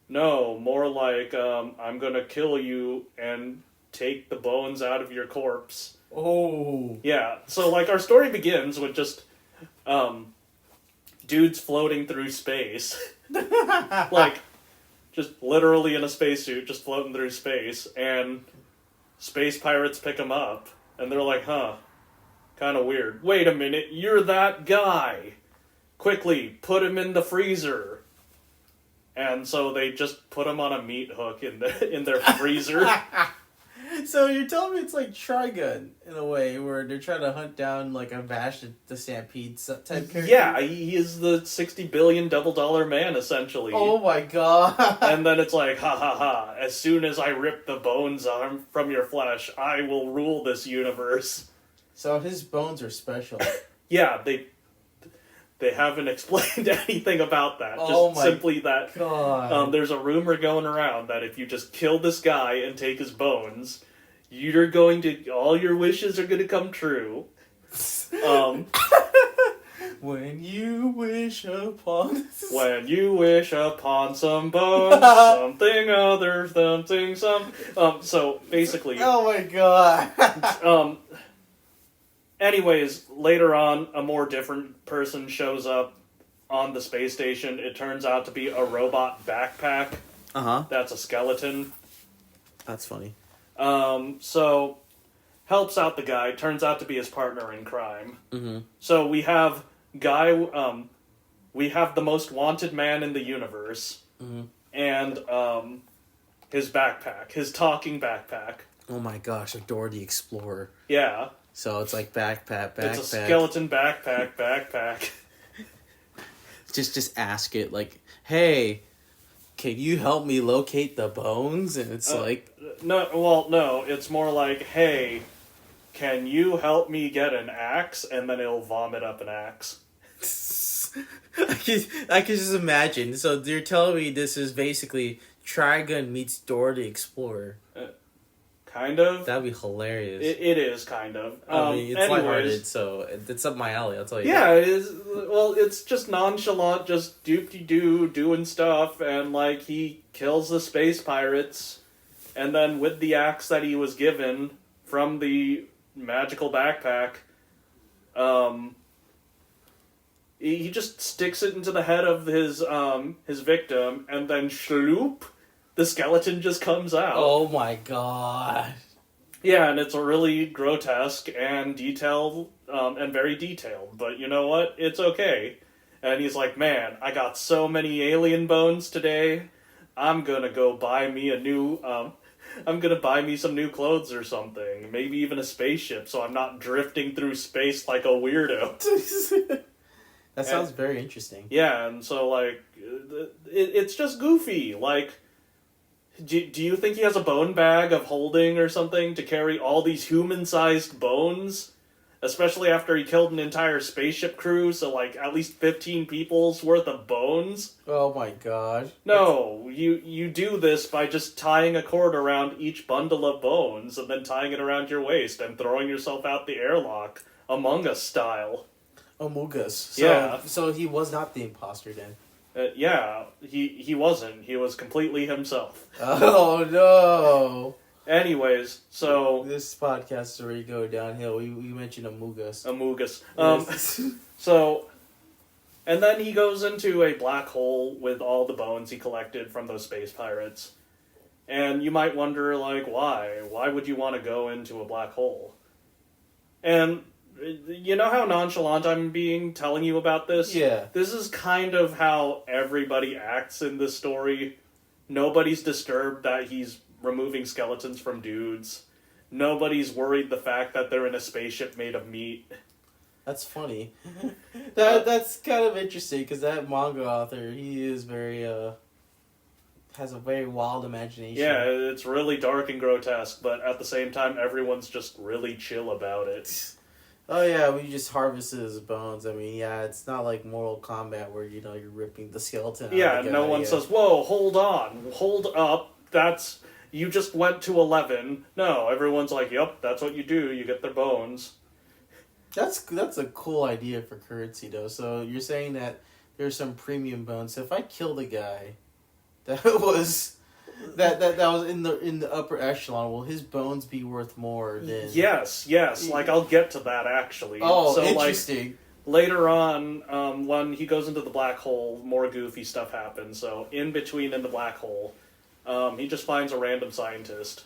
No, more like, I'm gonna kill you and take the bones out of your corpse. Oh. Yeah, so, like, our story begins with just, dudes floating through space. Like, just literally in a spacesuit, just floating through space, and space pirates pick them up, and they're like, huh, kind of weird. Wait a minute, you're that guy! Quickly, put him in the freezer! And so they just put him on a meat hook in their freezer. So you're telling me it's like Trigun in a way, where they're trying to hunt down like a Vash the Stampede type character? Yeah, he is the $60 billion double dollar man, essentially. Oh my god. And then it's like, ha ha ha, as soon as I rip the bones from your flesh, I will rule this universe. So his bones are special. Yeah, they haven't explained anything about that. Oh Just my simply that God. there's a rumor going around that if you just kill this guy and take his bones, you're going to, all your wishes are going to come true. When you wish upon... When you wish upon some bones, something other, something, some... so, basically... Oh my god. Anyways, later on, a more different person shows up on the space station. It turns out to be a robot backpack. Uh-huh. That's a skeleton. That's funny. So, helps out the guy. Turns out to be his partner in crime. Mm-hmm. So, we have we have the most wanted man in the universe. Mm-hmm. And, his backpack. His talking backpack. Oh my gosh, Dora the Explorer. Yeah. So it's like backpack. It's a skeleton backpack. Just ask it, like, hey, can you help me locate the bones? And it's like... No, it's more like, hey, can you help me get an axe? And then it'll vomit up an axe. I can just imagine. So you're telling me this is basically Trigun meets Dora the Explorer. Kind of. That'd be hilarious. It is, kind of. I mean, it's lighthearted, so it's up my alley, I'll tell you. Yeah, it is. Well, it's just nonchalant, just doop-de-doo, doing stuff, and, like, he kills the space pirates, and then with the axe that he was given from the magical backpack, he just sticks it into the head of his victim, and then shloop, the skeleton just comes out. Oh my god. Yeah, and it's really grotesque and detailed, and very detailed. But you know what? It's okay. And he's like, man, I got so many alien bones today. I'm gonna go buy me I'm gonna buy me some new clothes or something. Maybe even a spaceship, so I'm not drifting through space like a weirdo. That sounds very interesting. Yeah, and so, like, it's just goofy. Like, do you think he has a bone bag of holding or something to carry all these human-sized bones? Especially after he killed an entire spaceship crew, so, like, at least 15 people's worth of bones? Oh my gosh. No, you do this by just tying a cord around each bundle of bones, and then tying it around your waist, and throwing yourself out the airlock, Among Us style. Among Us. So he was not the imposter then. Yeah, he wasn't. He was completely himself. Oh no! Anyways, so... This podcast is already going downhill. We mentioned Among Us. Among Us. So... And then he goes into a black hole with all the bones he collected from those space pirates. And you might wonder, like, why? Why would you want to go into a black hole? And... You know how nonchalant I'm being telling you about this? Yeah. This is kind of how everybody acts in this story. Nobody's disturbed that he's removing skeletons from dudes. Nobody's worried the fact that they're in a spaceship made of meat. That's funny. That's kind of interesting, because that manga author, he is very, has a very wild imagination. Yeah, it's really dark and grotesque, but at the same time, everyone's just really chill about it. Oh yeah, we just harvested his bones. I mean, yeah, it's not like Mortal Kombat where you're ripping the skeleton out Yeah, of the guy. no one says, "Whoa, hold on, hold up, that's... You just went to 11. No, everyone's like, "Yep, that's what you do, you get their bones." That's a cool idea for currency, though. So you're saying that there's some premium bones. So if I killed a guy that was that was in the upper echelon, will his bones be worth more than? Yes, like, I'll get to that, actually. Oh, so, interesting. Like, later on, when he goes into the black hole, more goofy stuff happens. So, in between in the black hole, he just finds a random scientist.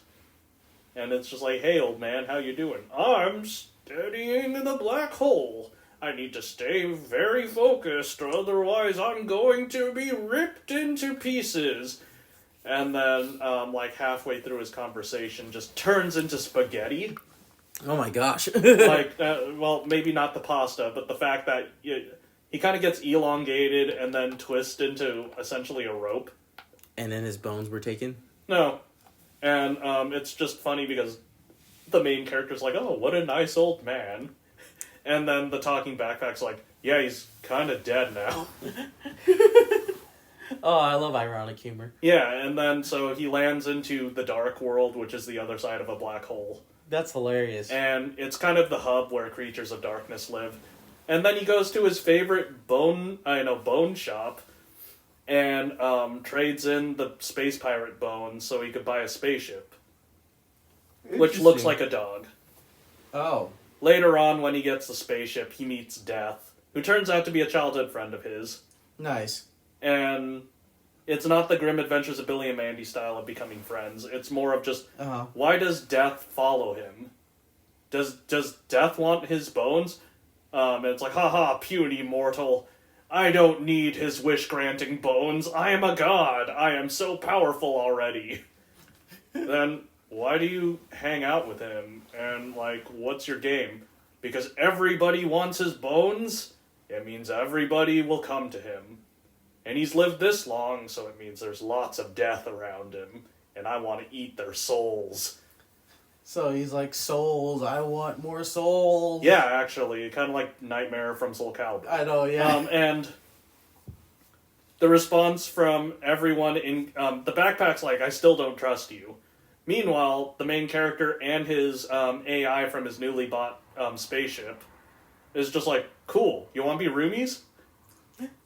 And it's just like, "Hey, old man, how you doing?" "I'm studying in the black hole. I need to stay very focused, or otherwise I'm going to be ripped into pieces." And then, like, halfway through his conversation, just turns into spaghetti. Oh my gosh. Like, well, maybe not the pasta, but the fact that he kind of gets elongated and then twists into essentially a rope. And then his bones were taken? No. And it's just funny because the main character's like, "Oh, what a nice old man." And then the talking backpack's like, "Yeah, he's kind of dead now." Oh, I love ironic humor. Yeah, and then so he lands into the dark world, which is the other side of a black hole. That's hilarious. And it's kind of the hub where creatures of darkness live. And then he goes to his favorite bone shop and trades in the space pirate bones so he could buy a spaceship, which looks like a dog. Oh. Later on, when he gets the spaceship, he meets Death, who turns out to be a childhood friend of his. Nice. And it's not the Grim Adventures of Billy and Mandy style of becoming friends. It's more of just, why does Death follow him? Does Death want his bones? And it's like, "Haha, puny mortal. I don't need his wish-granting bones. I am a god. I am so powerful already." Then, why do you hang out with him? And, like, what's your game? Because everybody wants his bones? It means everybody will come to him. And he's lived this long, so it means there's lots of death around him. And I want to eat their souls. So he's like, "Souls, I want more souls." Yeah, actually, kind of like Nightmare from Soul Calibur. I know, yeah. And the response from everyone in... the backpack's like, "I still don't trust you." Meanwhile, the main character and his AI from his newly bought spaceship is just like, "Cool, you want to be roomies?"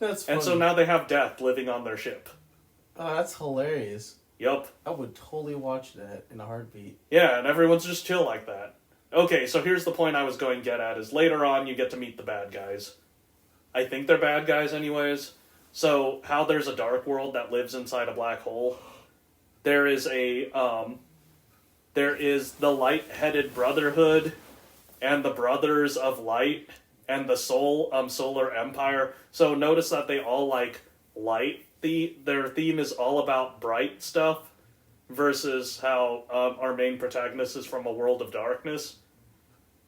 That's funny. And so now they have Death living on their ship. Oh, that's hilarious. Yup. I would totally watch that in a heartbeat. Yeah, and everyone's just chill like that. Okay, so here's the point I was going to get at, is later on you get to meet the bad guys. I think they're bad guys anyways. So, how there's a dark world that lives inside a black hole, there is the Light-Headed Brotherhood, and the Brothers of Light, and the Solar Empire. So notice that they all like light. Their theme is all about bright stuff, versus how our main protagonist is from a world of darkness.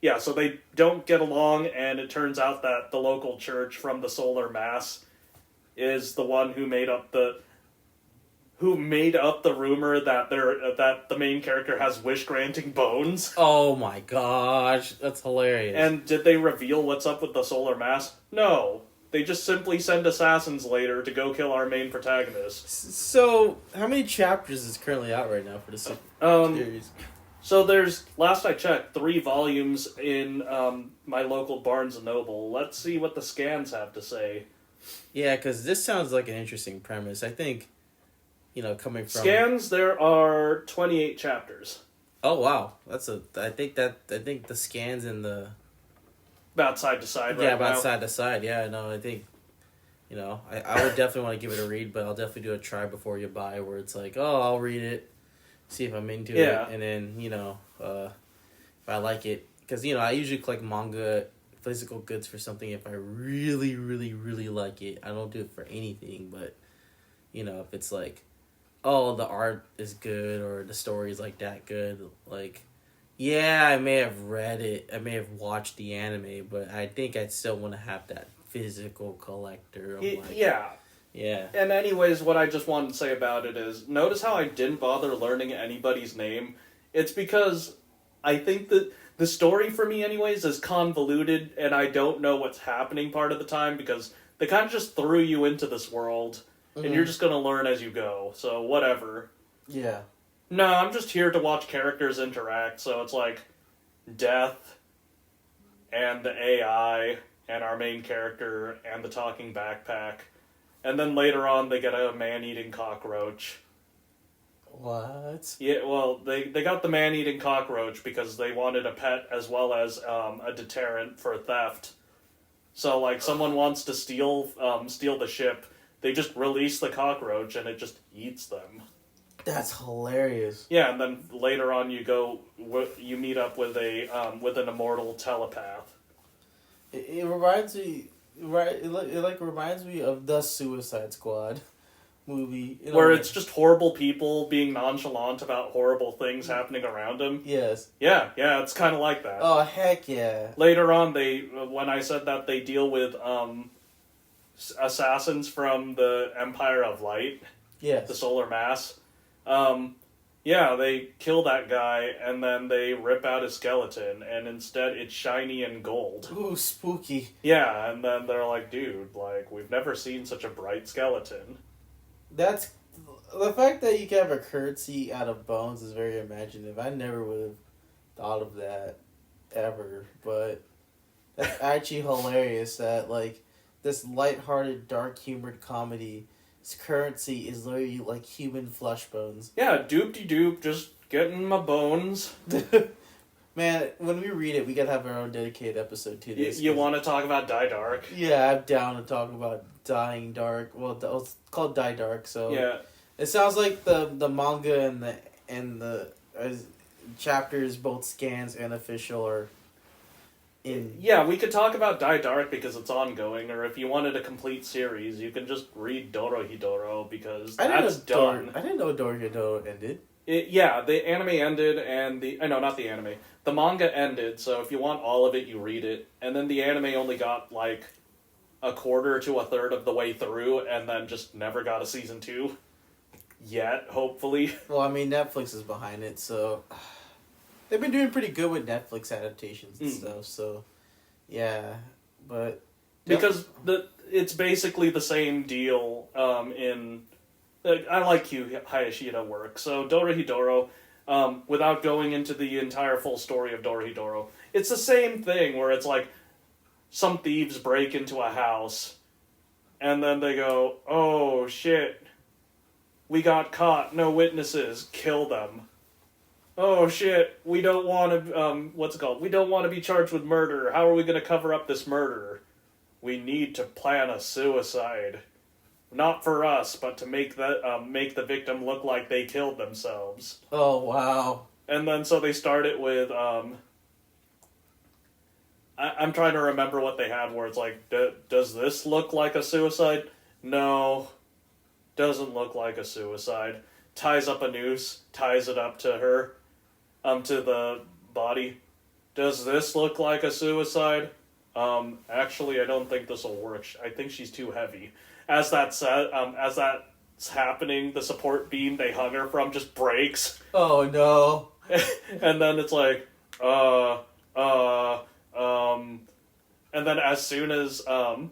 Yeah, so they don't get along, and it turns out that the local church from the solar mass is the one who made up the rumor that the main character has wish-granting bones. Oh my gosh, that's hilarious. And did they reveal what's up with the solar mass? No. They just simply send assassins later to go kill our main protagonist. So, how many chapters is currently out right now for this series? So there's, last I checked, 3 volumes in my local Barnes & Noble. Let's see what the scans have to say. Yeah, because this sounds like an interesting premise. I think, coming from... Scans, there are 28 chapters. Oh, wow. I think the scans in the... About side to side right now. Yeah, about side to side. Yeah, no, I think, I would definitely want to give it a read, but I'll definitely do a try before you buy, where it's like, oh, I'll read it, see if I'm into it, and then, if I like it, because, I usually collect manga, physical goods for something if I really, really, really like it. I don't do it for anything, but, if it's like, oh, the art is good, or the story is like that good, like... Yeah, I may have read it. I may have watched the anime, but I think I'd still want to have that physical collector. Of Yeah. And anyways, what I just wanted to say about it is, notice how I didn't bother learning anybody's name? It's because I think that the story for me anyways is convoluted, and I don't know what's happening part of the time, because they kind of just threw you into this world, and you're just gonna learn as you go, so whatever. Yeah. No, I'm just here to watch characters interact, so it's like Death, and the AI, and our main character, and the talking backpack. And then later on, they get a man-eating cockroach. What? Yeah, well, they got the man-eating cockroach because they wanted a pet as well as a deterrent for theft. So, like, someone wants to steal the ship, they just release the cockroach and it just eats them. That's hilarious. Yeah, and then later on, you meet up with with an immortal telepath. It reminds me, right? It reminds me of the Suicide Squad movie, Where it's just horrible people being nonchalant about horrible things happening around them. Yes. Yeah, it's kind of like that. Oh, heck yeah. Later on, when I said that, they deal with assassins from the Empire of Light. Yes. The Solar Mass. Yeah, they kill that guy, and then they rip out his skeleton, and instead it's shiny and gold. Ooh, spooky. Yeah, and then they're like, dude, like, we've never seen such a bright skeleton. That's... The fact that you can have a curtsy out of bones is very imaginative. I never would have thought of that, ever, but that's actually hilarious that, like, this lighthearted, dark-humored comedy... Its currency is literally like human flesh bones. Yeah, doop-de-doop, just getting my bones. Man, when we read it, we gotta have our own dedicated episode to this. You want to talk about Die Dark? Yeah, I'm down to talk about Dying Dark. Well, it's called Die Dark, so yeah. It sounds like the manga and the chapters, both scans and official, are in. Yeah, we could talk about Die Dark because it's ongoing, or if you wanted a complete series, you can just read Dorohedoro because that's done. I didn't know Dorohedoro ended. The anime ended, and not the anime. The manga ended, so if you want all of it, you read it. And then the anime only got, like, a quarter to a third of the way through, and then just never got a season 2. Yet, hopefully. Well, I mean, Netflix is behind it, so... They've been doing pretty good with Netflix adaptations and stuff, so... Yeah, but... Because it's basically the same deal in... I like Hayashida work, so Dorohedoro, without going into the entire full story of Dorohedoro, it's the same thing where it's like some thieves break into a house and then they go, oh shit, we got caught, no witnesses, kill them. Oh shit, we don't want to, we don't want to be charged with murder, how are we going to cover up this murder? We need to plan a suicide. Not for us, but to make the victim look like they killed themselves. Oh, wow. And then so they start it with, I'm trying to remember what they had where it's like, does this look like a suicide? No. Doesn't look like a suicide. Ties up a noose, ties it up to her, to the body. Does this look like a suicide? Actually, I don't think this will work. I think she's too heavy. As that's happening, the support beam they hung her from just breaks. Oh no. And then it's like, and then as soon as, and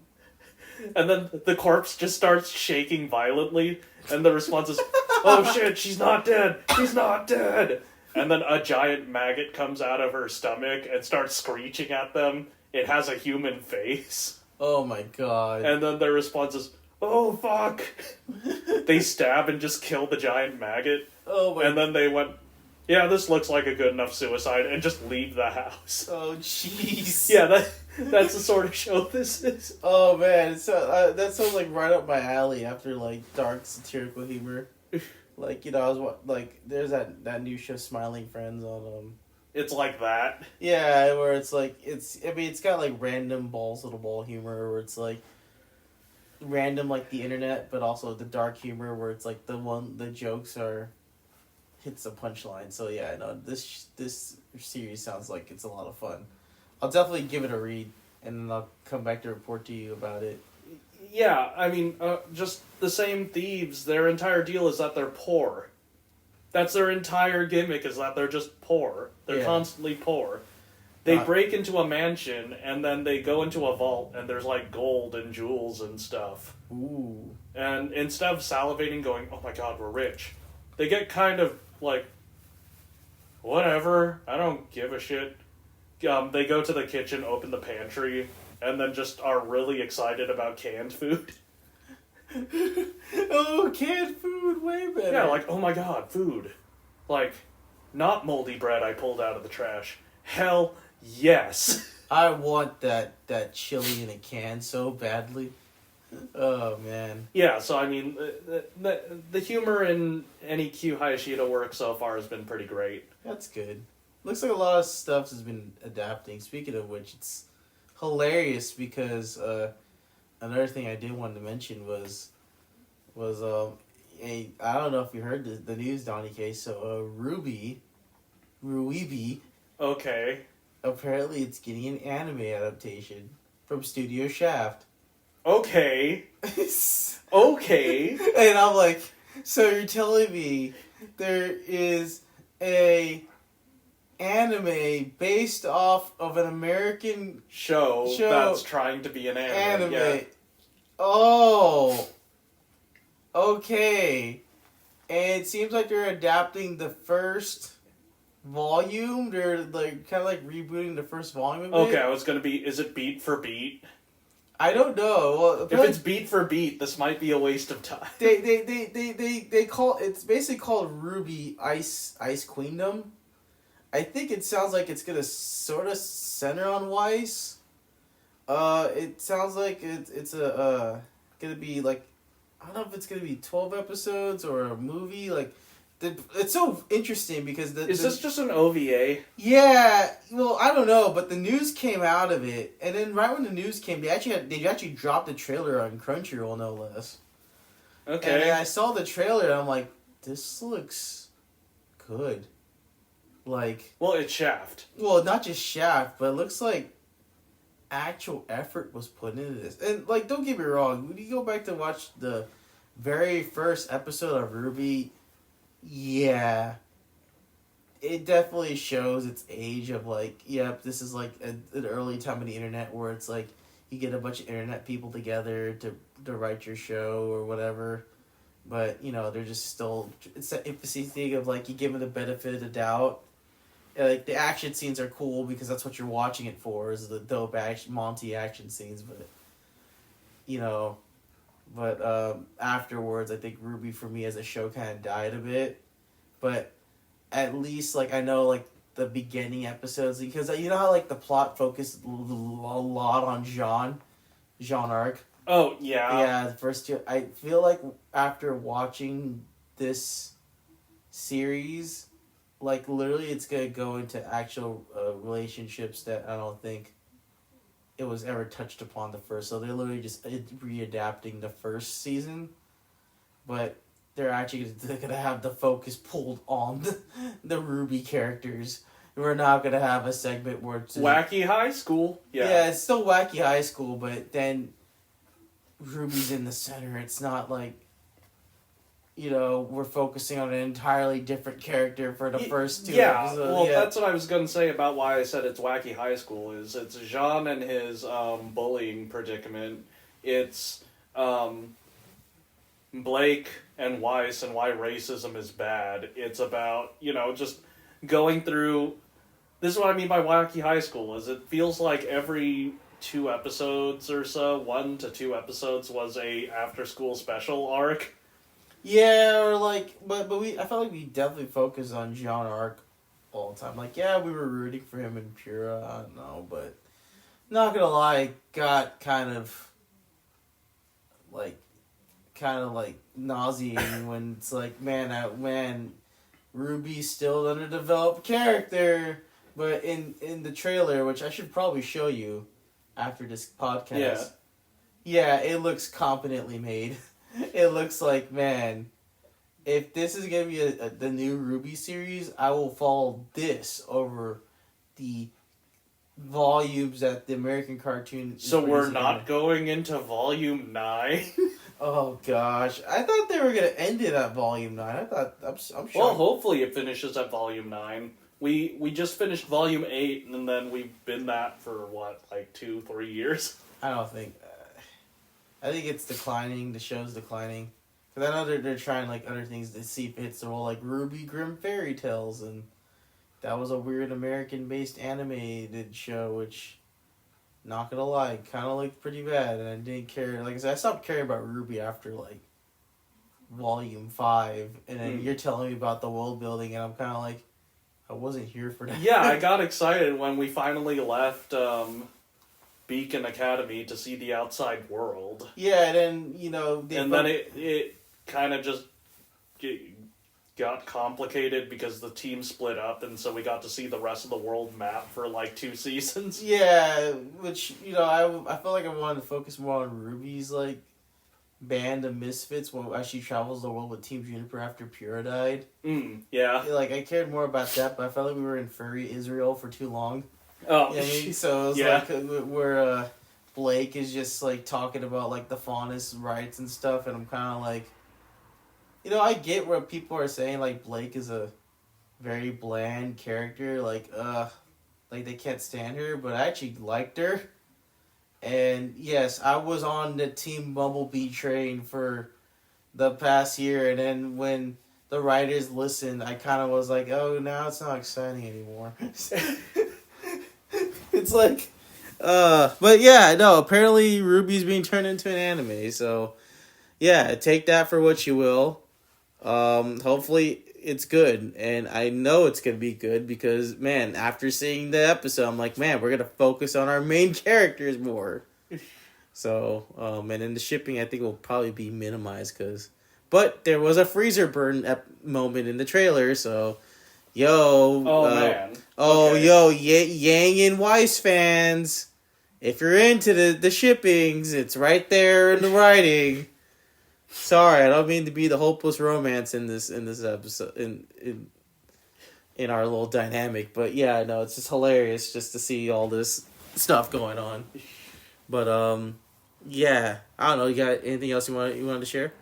then the corpse just starts shaking violently, and the response is, oh shit, she's not dead, she's not dead! And then a giant maggot comes out of her stomach and starts screeching at them. It has a human face. Oh my god. And then their response is, oh fuck! They stab and just kill the giant maggot. Oh my. And then they went, yeah, this looks like a good enough suicide, and just leave the house. Oh jeez. Yeah, that's the sort of show this is. Oh man, so that sounds like right up my alley after like dark satirical humor. Like, you know, I was like, there's that new show Smiling Friends on It's like that. Yeah, where it's like it's got like random balls to the wall humor where it's like random like the internet, but also the dark humor where it's like the jokes hits the punchline. So yeah, no, this series sounds like it's a lot of fun. I'll definitely give it a read, and then I'll come back to report to you about it. Yeah, I mean, just the same thieves. Their entire deal is that they're poor. That's their entire gimmick, is that they're just poor. They're constantly poor. They break into a mansion, and then they go into a vault, and there's, like, gold and jewels and stuff. Ooh. And instead of salivating, going, oh my god, we're rich, they get kind of, like, whatever, I don't give a shit. They go to the kitchen, open the pantry, and then just are really excited about canned food. Oh, canned food, way better. Yeah, like, oh my god, food. Like, not moldy bread I pulled out of the trash. Hell yes. I want that chili in a can so badly. Oh, man. Yeah, so I mean, the humor in any Q Hayashida work so far has been pretty great. That's good. Looks like a lot of stuff has been adapting. Speaking of which, it's hilarious because another thing I did want to mention was I don't know if you heard the news, Donnie K. So Ruibi. Okay. Apparently, it's getting an anime adaptation from Studio Shaft. Okay. Okay. And I'm like, so you're telling me there is a anime based off of an American show that's trying to be an anime. Yeah. Oh. Okay. And it seems like they're adapting the first volume. They're like kind of like rebooting the first volume of it. Okay, I was gonna be. Is it beat for beat? I don't know. Well, if it's beat for beat, this might be a waste of time. They call it's basically called Ruby Ice Queendom. I think it sounds like it's gonna sort of center on Weiss. It sounds like it's gonna be like, I don't know if it's gonna be 12 episodes or a movie. Like, it's so interesting because is this just an OVA? Yeah, well, I don't know, but the news came out of it, and then right when the news came, they actually dropped the trailer on Crunchyroll, no less. Okay. And I saw the trailer, and I'm like, this looks good. Like, well, it's Shaft. Well, not just Shaft, but it looks like actual effort was put into this. And like, don't get me wrong, when you go back to watch the very first episode of Ruby, yeah, it definitely shows its age of like, yep, this is like an early time of the internet where it's like you get a bunch of internet people together to write your show or whatever. But, you know, they're just still, it's that infancy thing of like you give them the benefit of the doubt. Like, the action scenes are cool because that's what you're watching it for, is the dope Monty action scenes. But, you know, afterwards, I think Ruby for me as a show kind of died a bit. But at least, like, I know, like, the beginning episodes, because you know how, like, the plot focused a lot on Jean Arc? Oh, yeah. Yeah, the first two. I feel like after watching this series, like, literally it's going to go into actual relationships that I don't think it was ever touched upon the first. So they're literally just readapting the first season. But they're actually going to have the focus pulled on the Ruby characters. We're not going to have a segment where it's... Wacky high school. Yeah, it's still wacky high school, but then Ruby's in the center. It's not like, you know, we're focusing on an entirely different character for the first two episodes. Well, that's what I was going to say about why I said it's wacky high school, is it's Jean and his bullying predicament. It's Blake and Weiss and why racism is bad. It's about, you know, just going through... This is what I mean by wacky high school, is it feels like every 2 episodes or so, 1 to 2 episodes was a after-school special arc. Yeah, or like, but I felt like we definitely focused on Jean Arc all the time. Like, yeah, we were rooting for him in Pura, I don't know, but not gonna lie, got kind of nauseating when it's like, man, Ruby's still an underdeveloped character, but in the trailer, which I should probably show you after this podcast, yeah, it looks competently made. It looks like, man, if this is going to be the new Ruby series, I will follow this over the volumes that the American cartoon. So we're not going into volume 9? Oh gosh, I thought they were gonna end it at volume 9. I thought I'm sure. Well, hopefully it finishes at volume 9. We just finished volume 8, and then we've been that for what, like 2-3 years. I don't think. I think it's declining. The show's declining. Because I know they're trying like other things to see if it hits the role, like Ruby Grimm Fairy Tales, and that was a weird American-based animated show, which, not gonna lie, kind of looked pretty bad, and I didn't care. Like I said, I stopped caring about Ruby after like volume 5, and then you're telling me about the world building, and I'm kind of like, I wasn't here for that. Yeah, I got excited when we finally left Beacon Academy to see the outside world. Yeah, and then, then it kind of just got complicated because the team split up, and so we got to see the rest of the world map for like 2 seasons. Yeah, which, I felt like I wanted to focus more on Ruby's, like, band of misfits as she travels the world with Team Juniper after Pura died. Yeah. Like, I cared more about that, but I felt like we were in furry Israel for too long. Oh, so it was like where Blake is just like talking about like the faunus rights and stuff, and I'm kind of like, I get where people are saying like Blake is a very bland character, like they can't stand her, but I actually liked her. And yes, I was on the Team Bumblebee train for the past year, and then when the writers listened, I kind of was like, oh, now it's not exciting anymore. It's like, but yeah, no, apparently Ruby's being turned into an anime, so yeah, take that for what you will. Hopefully it's good, and I know it's gonna be good because, man, after seeing the episode, I'm like, man, we're gonna focus on our main characters more. So, and then the shipping, I think, will probably be minimized but there was a freezer burn moment in the trailer, so. Yo, man. Yang and Weiss fans, if you're into the shippings, it's right there in the writing. Sorry, I don't mean to be the hopeless romance in this episode in our little dynamic, but yeah, no, it's just hilarious just to see all this stuff going on. But yeah, I don't know. You got anything else you wanted to share?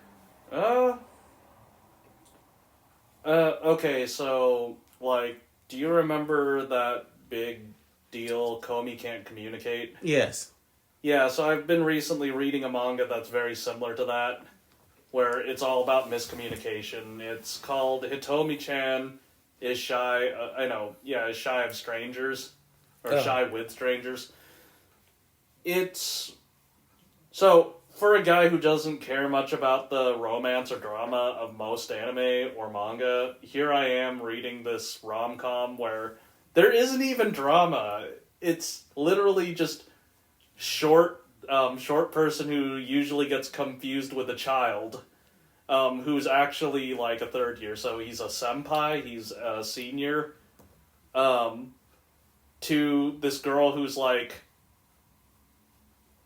Okay, so, like, do you remember that big deal, Komi Can't Communicate? Yes. Yeah, so I've been recently reading a manga that's very similar to that, where it's all about miscommunication. It's called Hitomi-chan is Shy, is Shy of Strangers, or Shy with Strangers. So, for a guy who doesn't care much about the romance or drama of most anime or manga, here I am reading this rom-com where there isn't even drama. It's literally just short person who usually gets confused with a child, who's actually like a third year. So he's a senpai, he's a senior, to this girl who's like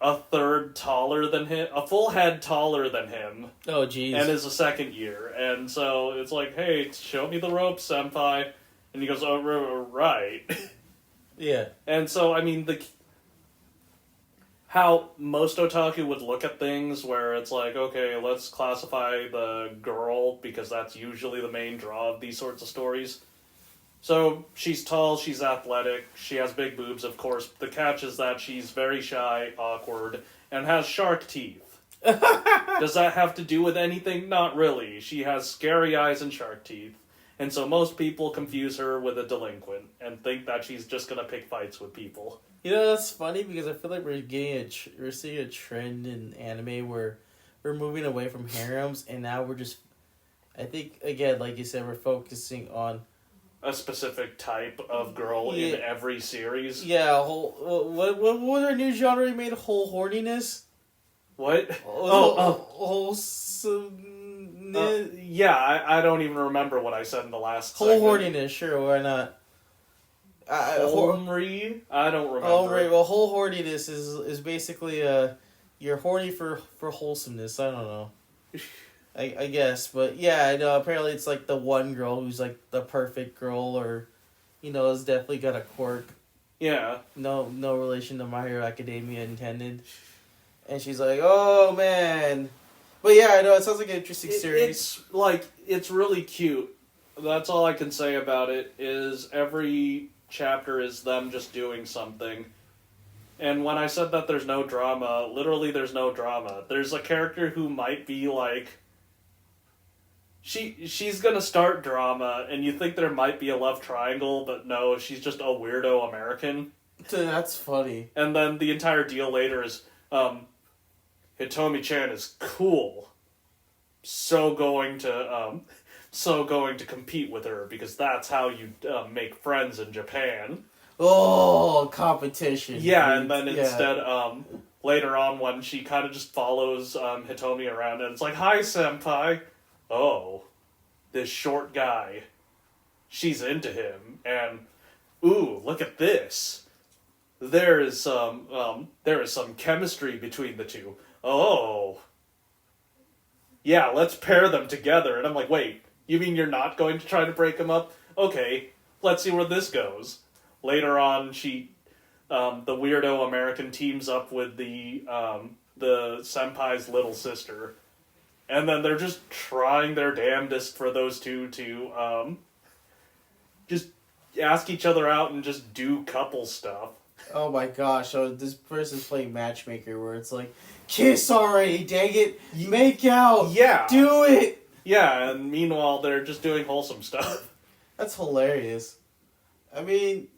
a third taller than him, a full head taller than him. Oh, jeez. And is a second year. And so it's like, hey, show me the ropes, senpai. And he goes, oh, right. Yeah. And so, I mean, how most otaku would look at things where it's like, okay, let's classify the girl because that's usually the main draw of these sorts of stories. So, she's tall, she's athletic, she has big boobs, of course. The catch is that she's very shy, awkward, and has shark teeth. Does that have to do with anything? Not really. She has scary eyes and shark teeth. And so most people confuse her with a delinquent and think that she's just gonna pick fights with people. That's funny because I feel like we're seeing a trend in anime where we're moving away from harems, and now we're just, I think, again, like you said, we're focusing on a specific type of girl in every series. Yeah, what was our new genre we made? Whole horniness? What? Wholesomeness? Yeah, I don't even remember what I said in the last Whole horniness, sure, why not? I don't remember. Oh, right, well, whole horniness is basically, you're horny for wholesomeness, I don't know. I guess, but yeah, I know, apparently it's like the one girl who's like the perfect girl, or, has definitely got a quirk. Yeah. No relation to My Hero Academia intended. And she's like, oh man. But yeah, I know, it sounds like an interesting series. It's really cute. That's all I can say about it, is every chapter is them just doing something. And when I said that there's no drama, literally there's no drama. There's a character who might be like... She's gonna start drama, and you think there might be a love triangle, but no, she's just a weirdo American. That's funny. And then the entire deal later is, Hitomi-chan is cool. So going to compete with her, because that's how you make friends in Japan. Oh, competition. Yeah, and then instead, later on when she kind of just follows Hitomi around, and it's like, hi, senpai. Oh, this short guy. She's into him, and ooh, look at this. There is some chemistry between the two. Oh. Yeah, let's pair them together. And I'm like, wait, you mean you're not going to try to break them up? Okay, let's see where this goes. Later on, the weirdo American teams up with the senpai's little sister. And then they're just trying their damnedest for those two to just ask each other out and just do couple stuff. Oh my gosh, so this person's playing matchmaker where it's like, kiss already, dang it, make out, Yeah. do it! Yeah, and meanwhile they're just doing wholesome stuff. That's hilarious. I mean,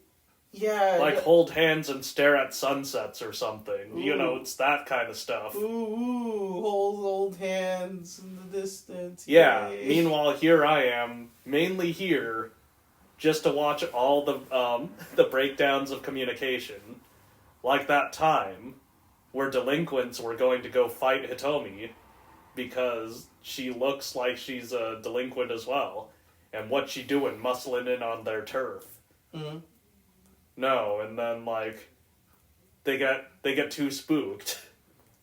yeah. Like hold hands and stare at sunsets or something. Ooh. You know, it's that kind of stuff. Ooh, hold hands in the distance. Yeah, Yay. meanwhile here I am, mainly here, just to watch all the breakdowns of communication. Like that time where delinquents were going to go fight Hitomi because she looks like she's a delinquent as well. And what's she doing, muscling in on their turf? Mm-hmm. No, and then, like, they get too spooked.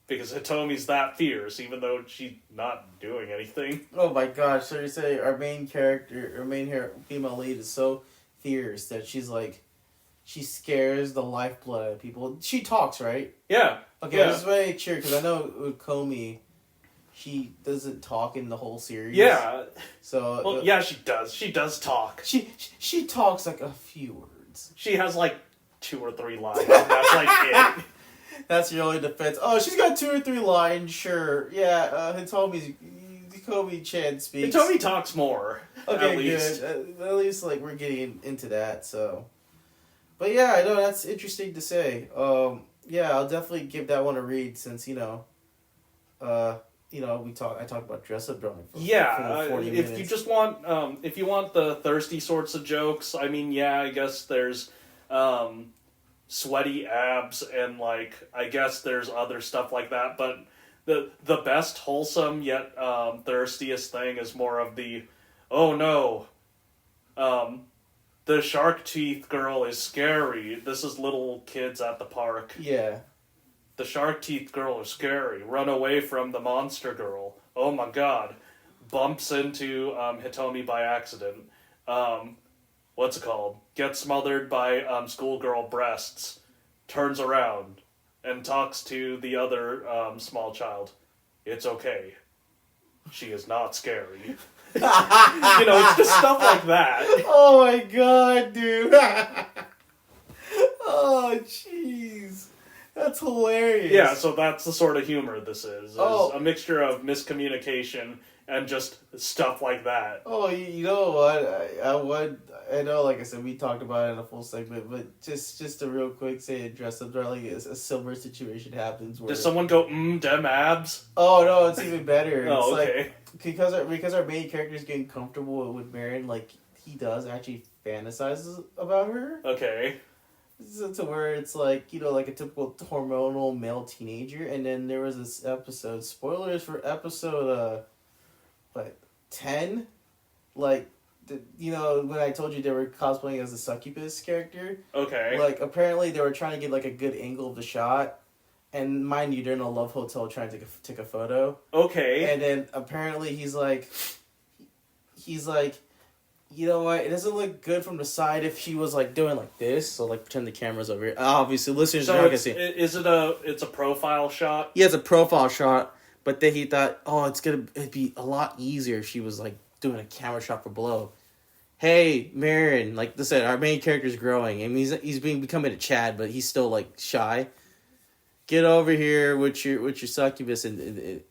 Because Hitomi's that fierce, even though she's not doing anything. Oh my gosh, so you say our main female lead is so fierce that she's like, she scares the lifeblood out of people. She talks, right? Yeah. Okay, yeah. I just want to make sure, because I know with Komi, she doesn't talk in the whole series. Yeah. So. Well, yeah, she does. She does talk. She talks like a few words. She has like 2 or 3 lines. And that's like it. That's your only defense. Oh, she's got 2 or 3 lines, sure. Yeah, Hitomi-chan speaks. Hitomi talks more. Okay, at least. good. At least, like, we're getting into that, so. But yeah, I know, that's interesting to say. Yeah, I'll definitely give that one a read since, I talked about dress-up drawing for 40 minutes. If you just want, if you want the thirsty sorts of jokes, I mean, yeah, I guess there's, sweaty abs and, like, I guess there's other stuff like that, but the best wholesome yet, thirstiest thing is more of the, oh no, the shark teeth girl is scary. This is little kids at the park. Yeah. The shark teeth girl is scary. Run away from the monster girl. Oh my god. Bumps into Hitomi by accident. What's it called? Gets smothered by schoolgirl breasts. Turns around and talks to the other small child. It's okay. She is not scary. It's just stuff like that. Oh my god, dude. Oh, jeez. That's hilarious. Yeah, so that's the sort of humor this is. Oh. A mixture of miscommunication and just stuff like that. Oh, you know what? I know, like I said, we talked about it in a full segment, but just to real quick say, dress up darling is a similar situation happens where... Does someone go, dem abs? Oh, no, it's even better. Oh, it's okay. like, because our main character is getting comfortable with Marin, like, he does actually fantasizes about her. Okay. To where it's like, like a typical hormonal male teenager. And then there was this episode, spoilers for episode, 10? Like, when I told you they were cosplaying as a succubus character. Okay. Like, apparently they were trying to get, like, a good angle of the shot. And mind you, they're in a love hotel trying to take a photo. Okay. And then apparently he's like, You know what? It doesn't look good from the side if she was like doing like this. So like pretend the camera's over here. Obviously, listeners are not gonna see. Is it it's a profile shot? He has a profile shot, but then he thought, oh, it'd be a lot easier if she was like doing a camera shot from below. Hey, Marin, like I said, our main character's growing. I mean, he's becoming a Chad, but he's still like shy. Get over here with your succubus and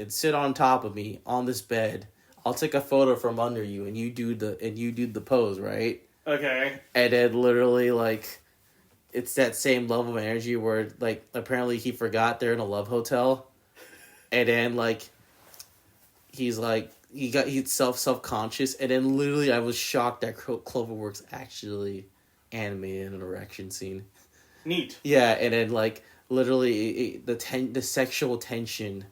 sit on top of me on this bed. I'll take a photo from under you, and you do the pose, right? Okay. And then literally, like, it's that same level of energy where, like, apparently he forgot they're in a love hotel, and then like, he's self-conscious, and then literally I was shocked that Cloverworks actually animated an erection scene. Neat. Yeah, and then like literally the sexual tension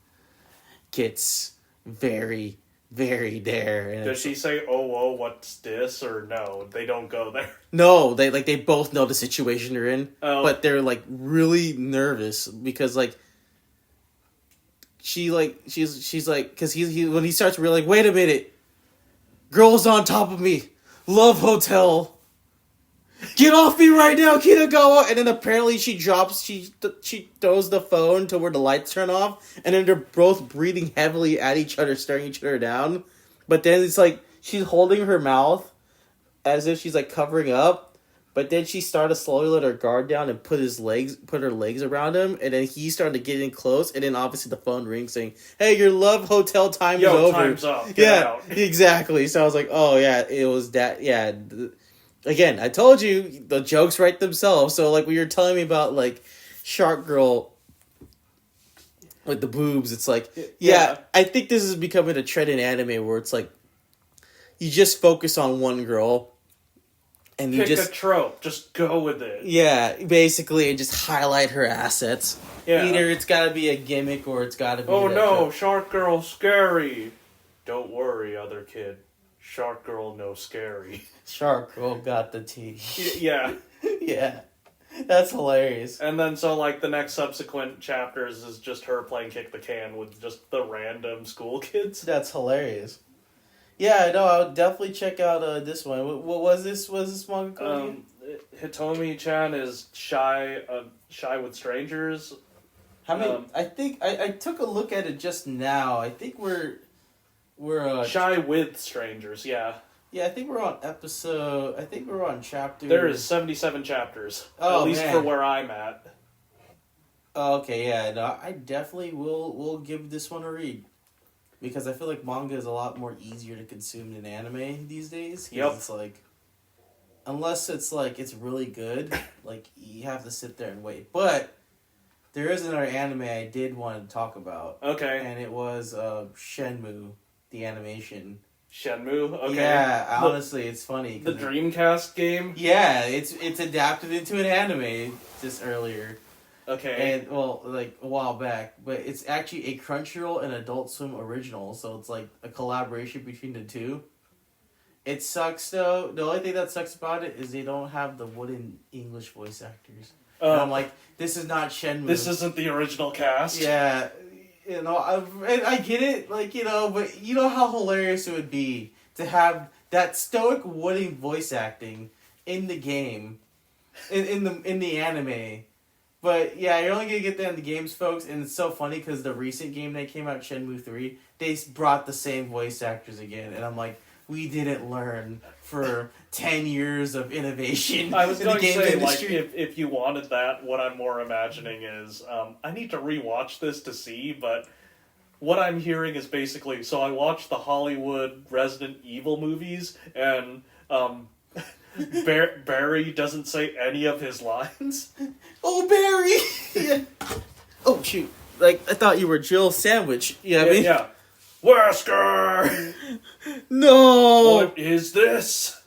gets very, very there. And does she say, "Oh, what's this?" or no? They don't go there. No, they both know the situation they're in, but they're like really nervous because like she's like because he when he starts really like, wait a minute, girl's on top of me, love hotel. Get off me right now, Kitagawa! And then apparently she throws the phone to where the lights turn off, and then they're both breathing heavily at each other, staring each other down. But then it's like, she's holding her mouth as if she's like covering up, but then she started to slowly let her guard down and put her legs around him, and then he started to get in close, and then obviously the phone rings saying, hey, your love hotel time is over. Time's up. Get out. Exactly. So I was like, oh yeah, it was that, yeah. Again, I told you, the jokes write themselves. So, like, when you're telling me about, like, Shark Girl, like, the boobs, it's like, yeah, I think this is becoming a trend in anime where it's like, you just focus on one girl, and you pick a trope, just go with it. Yeah, basically, and just highlight her assets. Yeah. Either it's gotta be a gimmick, or it's gotta be... Oh, no, trope. Shark Girl scary. Don't worry, other kid. Shark Girl no scary. Shark Girl got the tea. Yeah. Yeah. That's hilarious. And then so like the next subsequent chapters is just her playing kick the can with just the random school kids. That's hilarious. Yeah, no, I would definitely check out this one. What was this? Was this manga called? Hitomi-chan is shy with strangers. How many? I think I took a look at it just now. I think we're shy with strangers, yeah. Yeah, I think we're on episode... I think we're on chapter... There is 77 chapters. Oh, at least man. for where I'm at. Oh, okay, yeah. No, I definitely will give this one a read. Because I feel like manga is a lot more easier to consume than anime these days. Yep. It's like... Unless it's like, it's really good, like, you have to sit there and wait. But... There is another anime I did want to talk about. Okay. And it was Shenmue. The animation. Shenmue? Okay. Yeah, honestly, it's funny. The Dreamcast game? Yeah, it's adapted into an anime just earlier. Okay. And, well, like, a while back. But it's actually a Crunchyroll and Adult Swim original, so it's like a collaboration between the two. It sucks, though. The only thing that sucks about it is they don't have the wooden English voice actors. And I'm like, this is not Shenmue. This isn't the original cast. Yeah. You know, I get it, like, you know, but you know how hilarious it would be to have that stoic wooden voice acting in the game, in the anime. But yeah, you're only gonna get that in the games, folks, and it's so funny because the recent game that came out, Shenmue 3, they brought the same voice actors again, and I'm like, we didn't learn for 10 years of innovation. I was in going the game to say, industry. like, if you wanted that, what I'm more imagining is, I need to rewatch this to see, but what I'm hearing is basically, so I watched the Hollywood Resident Evil movies, and, Barry doesn't say any of his lines. Oh, Barry! Yeah. Oh, shoot. Like, I thought you were Jill Sandwich. You know what I mean? Yeah. Wesker! No! What is this?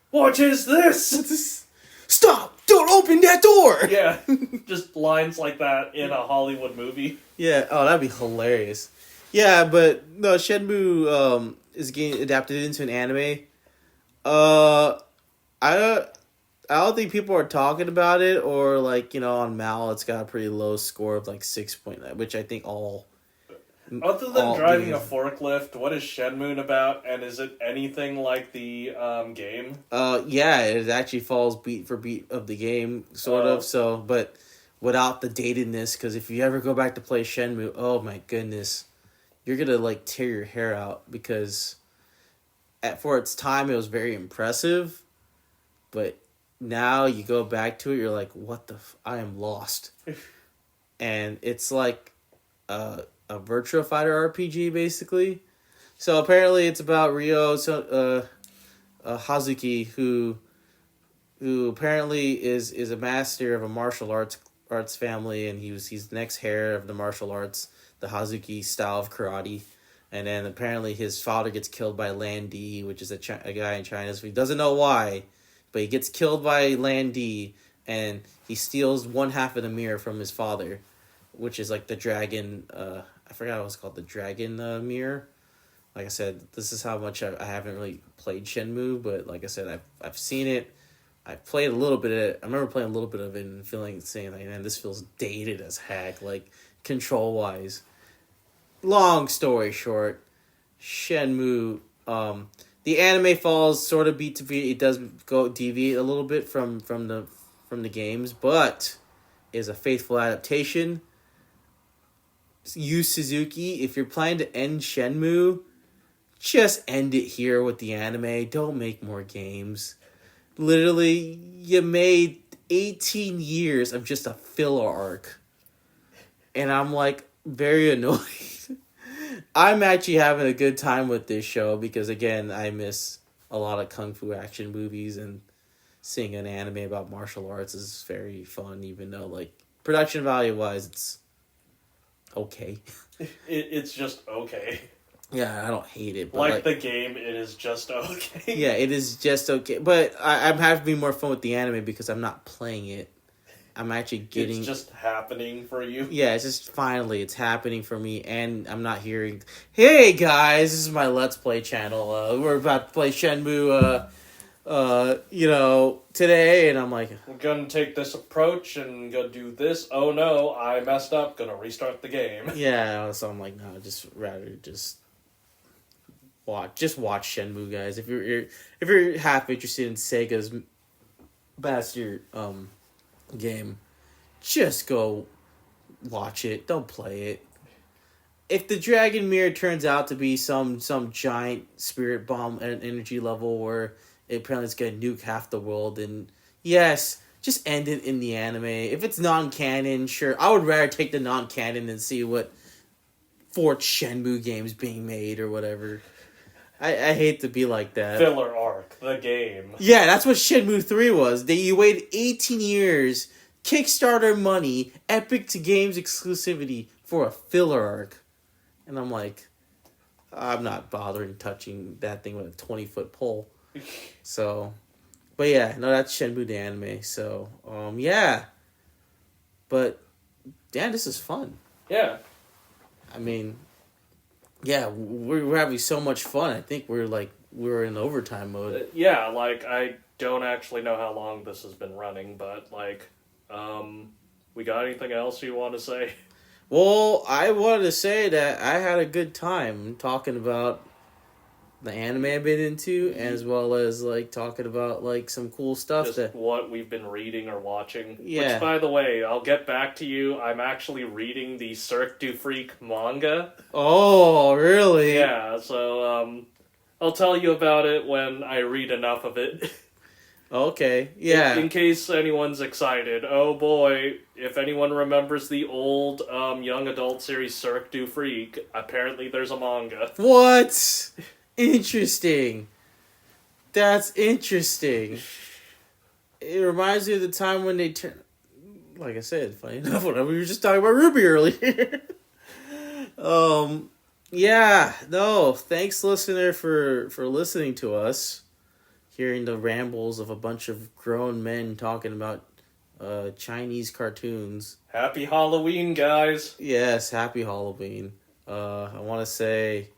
What is this? Stop! Don't open that door! Yeah, just lines like that in a Hollywood movie. Yeah, oh, that'd be hilarious. Yeah, but no, Shenmue is getting adapted into an anime. I don't think people are talking about it, or like, you know, on Mal it's got a pretty low score of like 6.9, which I think all Other than all driving a these- forklift, what is Shenmue about, and is it anything like the game? Yeah, it actually follows beat for beat of the game, sort Oh. of. So, but without the datedness, because if you ever go back to play Shenmue, oh my goodness, you're gonna like tear your hair out because for its time it was very impressive, but now you go back to it, you're like, what the? I am lost, and it's like a Virtua Fighter RPG basically. So apparently it's about Ryo Hazuki who apparently is a master of a martial arts family, and he's the next heir of the martial arts, the Hazuki style of karate. And then apparently his father gets killed by Lan Di, which is a guy in China. So he doesn't know why, but he gets killed by Lan Di, and he steals one half of the mirror from his father, which is like the dragon. I forgot what it's called, the dragon mirror. Like I said, this is how much I haven't really played Shenmue, but like I said, I've seen it. I've played a little bit of it. I remember playing a little bit of it and saying like, man, this feels dated as heck, like control wise. Long story short, Shenmue, the anime falls sort of beat to beat. It does go deviate a little bit from the games, but is a faithful adaptation. Yu Suzuki, if you're planning to end Shenmue, just end it here with the anime. Don't make more games. Literally, you made 18 years of just a filler arc. And I'm like very annoyed. I'm actually having a good time with this show because, again, I miss a lot of kung fu action movies, and seeing an anime about martial arts is very fun, even though, like, production value wise, it's okay. It's just okay. Yeah, I don't hate it. But like the game, it is just okay. Yeah, it is just okay. But I'm having more fun with the anime because I'm not playing it. I'm actually getting... It's just happening for you. Yeah, it's just finally, it's happening for me, and I'm not hearing, hey guys, this is my Let's Play channel, we're about to play Shenmue, today, and I'm like... I'm gonna take this approach and go do this. Oh no, I messed up, gonna restart the game. Yeah, so I'm like, no, just rather just watch Shenmue, guys. If you're half interested in Sega's bastard, game, just go watch it. Don't play it. If the Dragon Mirror turns out to be some giant spirit bomb at an energy level where it apparently is going to nuke half the world, then yes, just end it in the anime. If it's non-canon, sure. I would rather take the non-canon than see what fourth Shenmue games being made or whatever. I hate to be like that. Filler arc, the game. Yeah, that's what Shenmue 3 was. You waited 18 years, Kickstarter money, Epic to Games exclusivity for a filler arc. And I'm like, I'm not bothering touching that thing with a 20-foot pole. So, but yeah, no, that's Shenmue the anime. So, yeah. But, damn, this is fun. Yeah. I mean... Yeah, we're having so much fun. I think we're in overtime mode. Yeah, like, I don't actually know how long this has been running, but, like, we got anything else you want to say? Well, I wanted to say that I had a good time talking about the anime I've been into, as well as, like, talking about, like, some cool stuff. Just what we've been reading or watching. Yeah. Which, by the way, I'll get back to you. I'm actually reading the Cirque du Freak manga. Oh, really? Yeah, so, I'll tell you about it when I read enough of it. Okay, yeah. In case anyone's excited. Oh boy, if anyone remembers the old, young adult series Cirque du Freak, apparently there's a manga. What? Interesting. That's interesting. It reminds me of the time when they turn... Like I said, funny enough, we were just talking about Ruby earlier. Yeah, no, thanks listener for listening to us. Hearing the rambles of a bunch of grown men talking about Chinese cartoons. Happy Halloween, guys! Yes, happy Halloween. I want to say...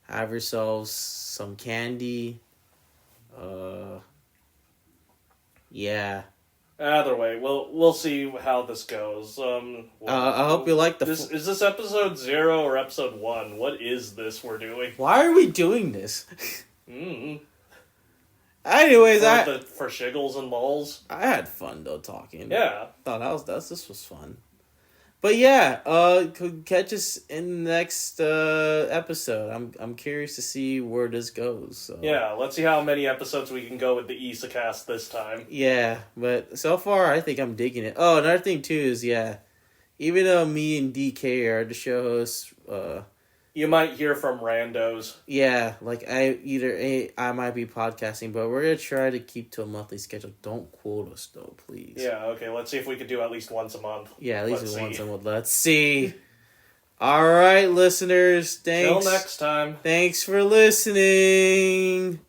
have yourselves some candy. Yeah. Either way, we'll see how this goes. I hope you like the. Is this episode 0 or episode 1? What is this we're doing? Why are we doing this? Mm-hmm. Anyways, for shiggles and lulls. I had fun though talking. Yeah, thought this was fun. But yeah, could catch us in the next episode. I'm curious to see where this goes. So. Yeah, let's see how many episodes we can go with the Isekast this time. Yeah, but so far I think I'm digging it. Oh, another thing too is even though me and DK are the show hosts, you might hear from randos. Yeah, like I might be podcasting, but we're gonna try to keep to a monthly schedule. Don't quote us though, please. Yeah, okay. Let's see if we can do at least once a month. Yeah, at least once a month. Let's see. All right, listeners. Thanks. Till next time. Thanks for listening.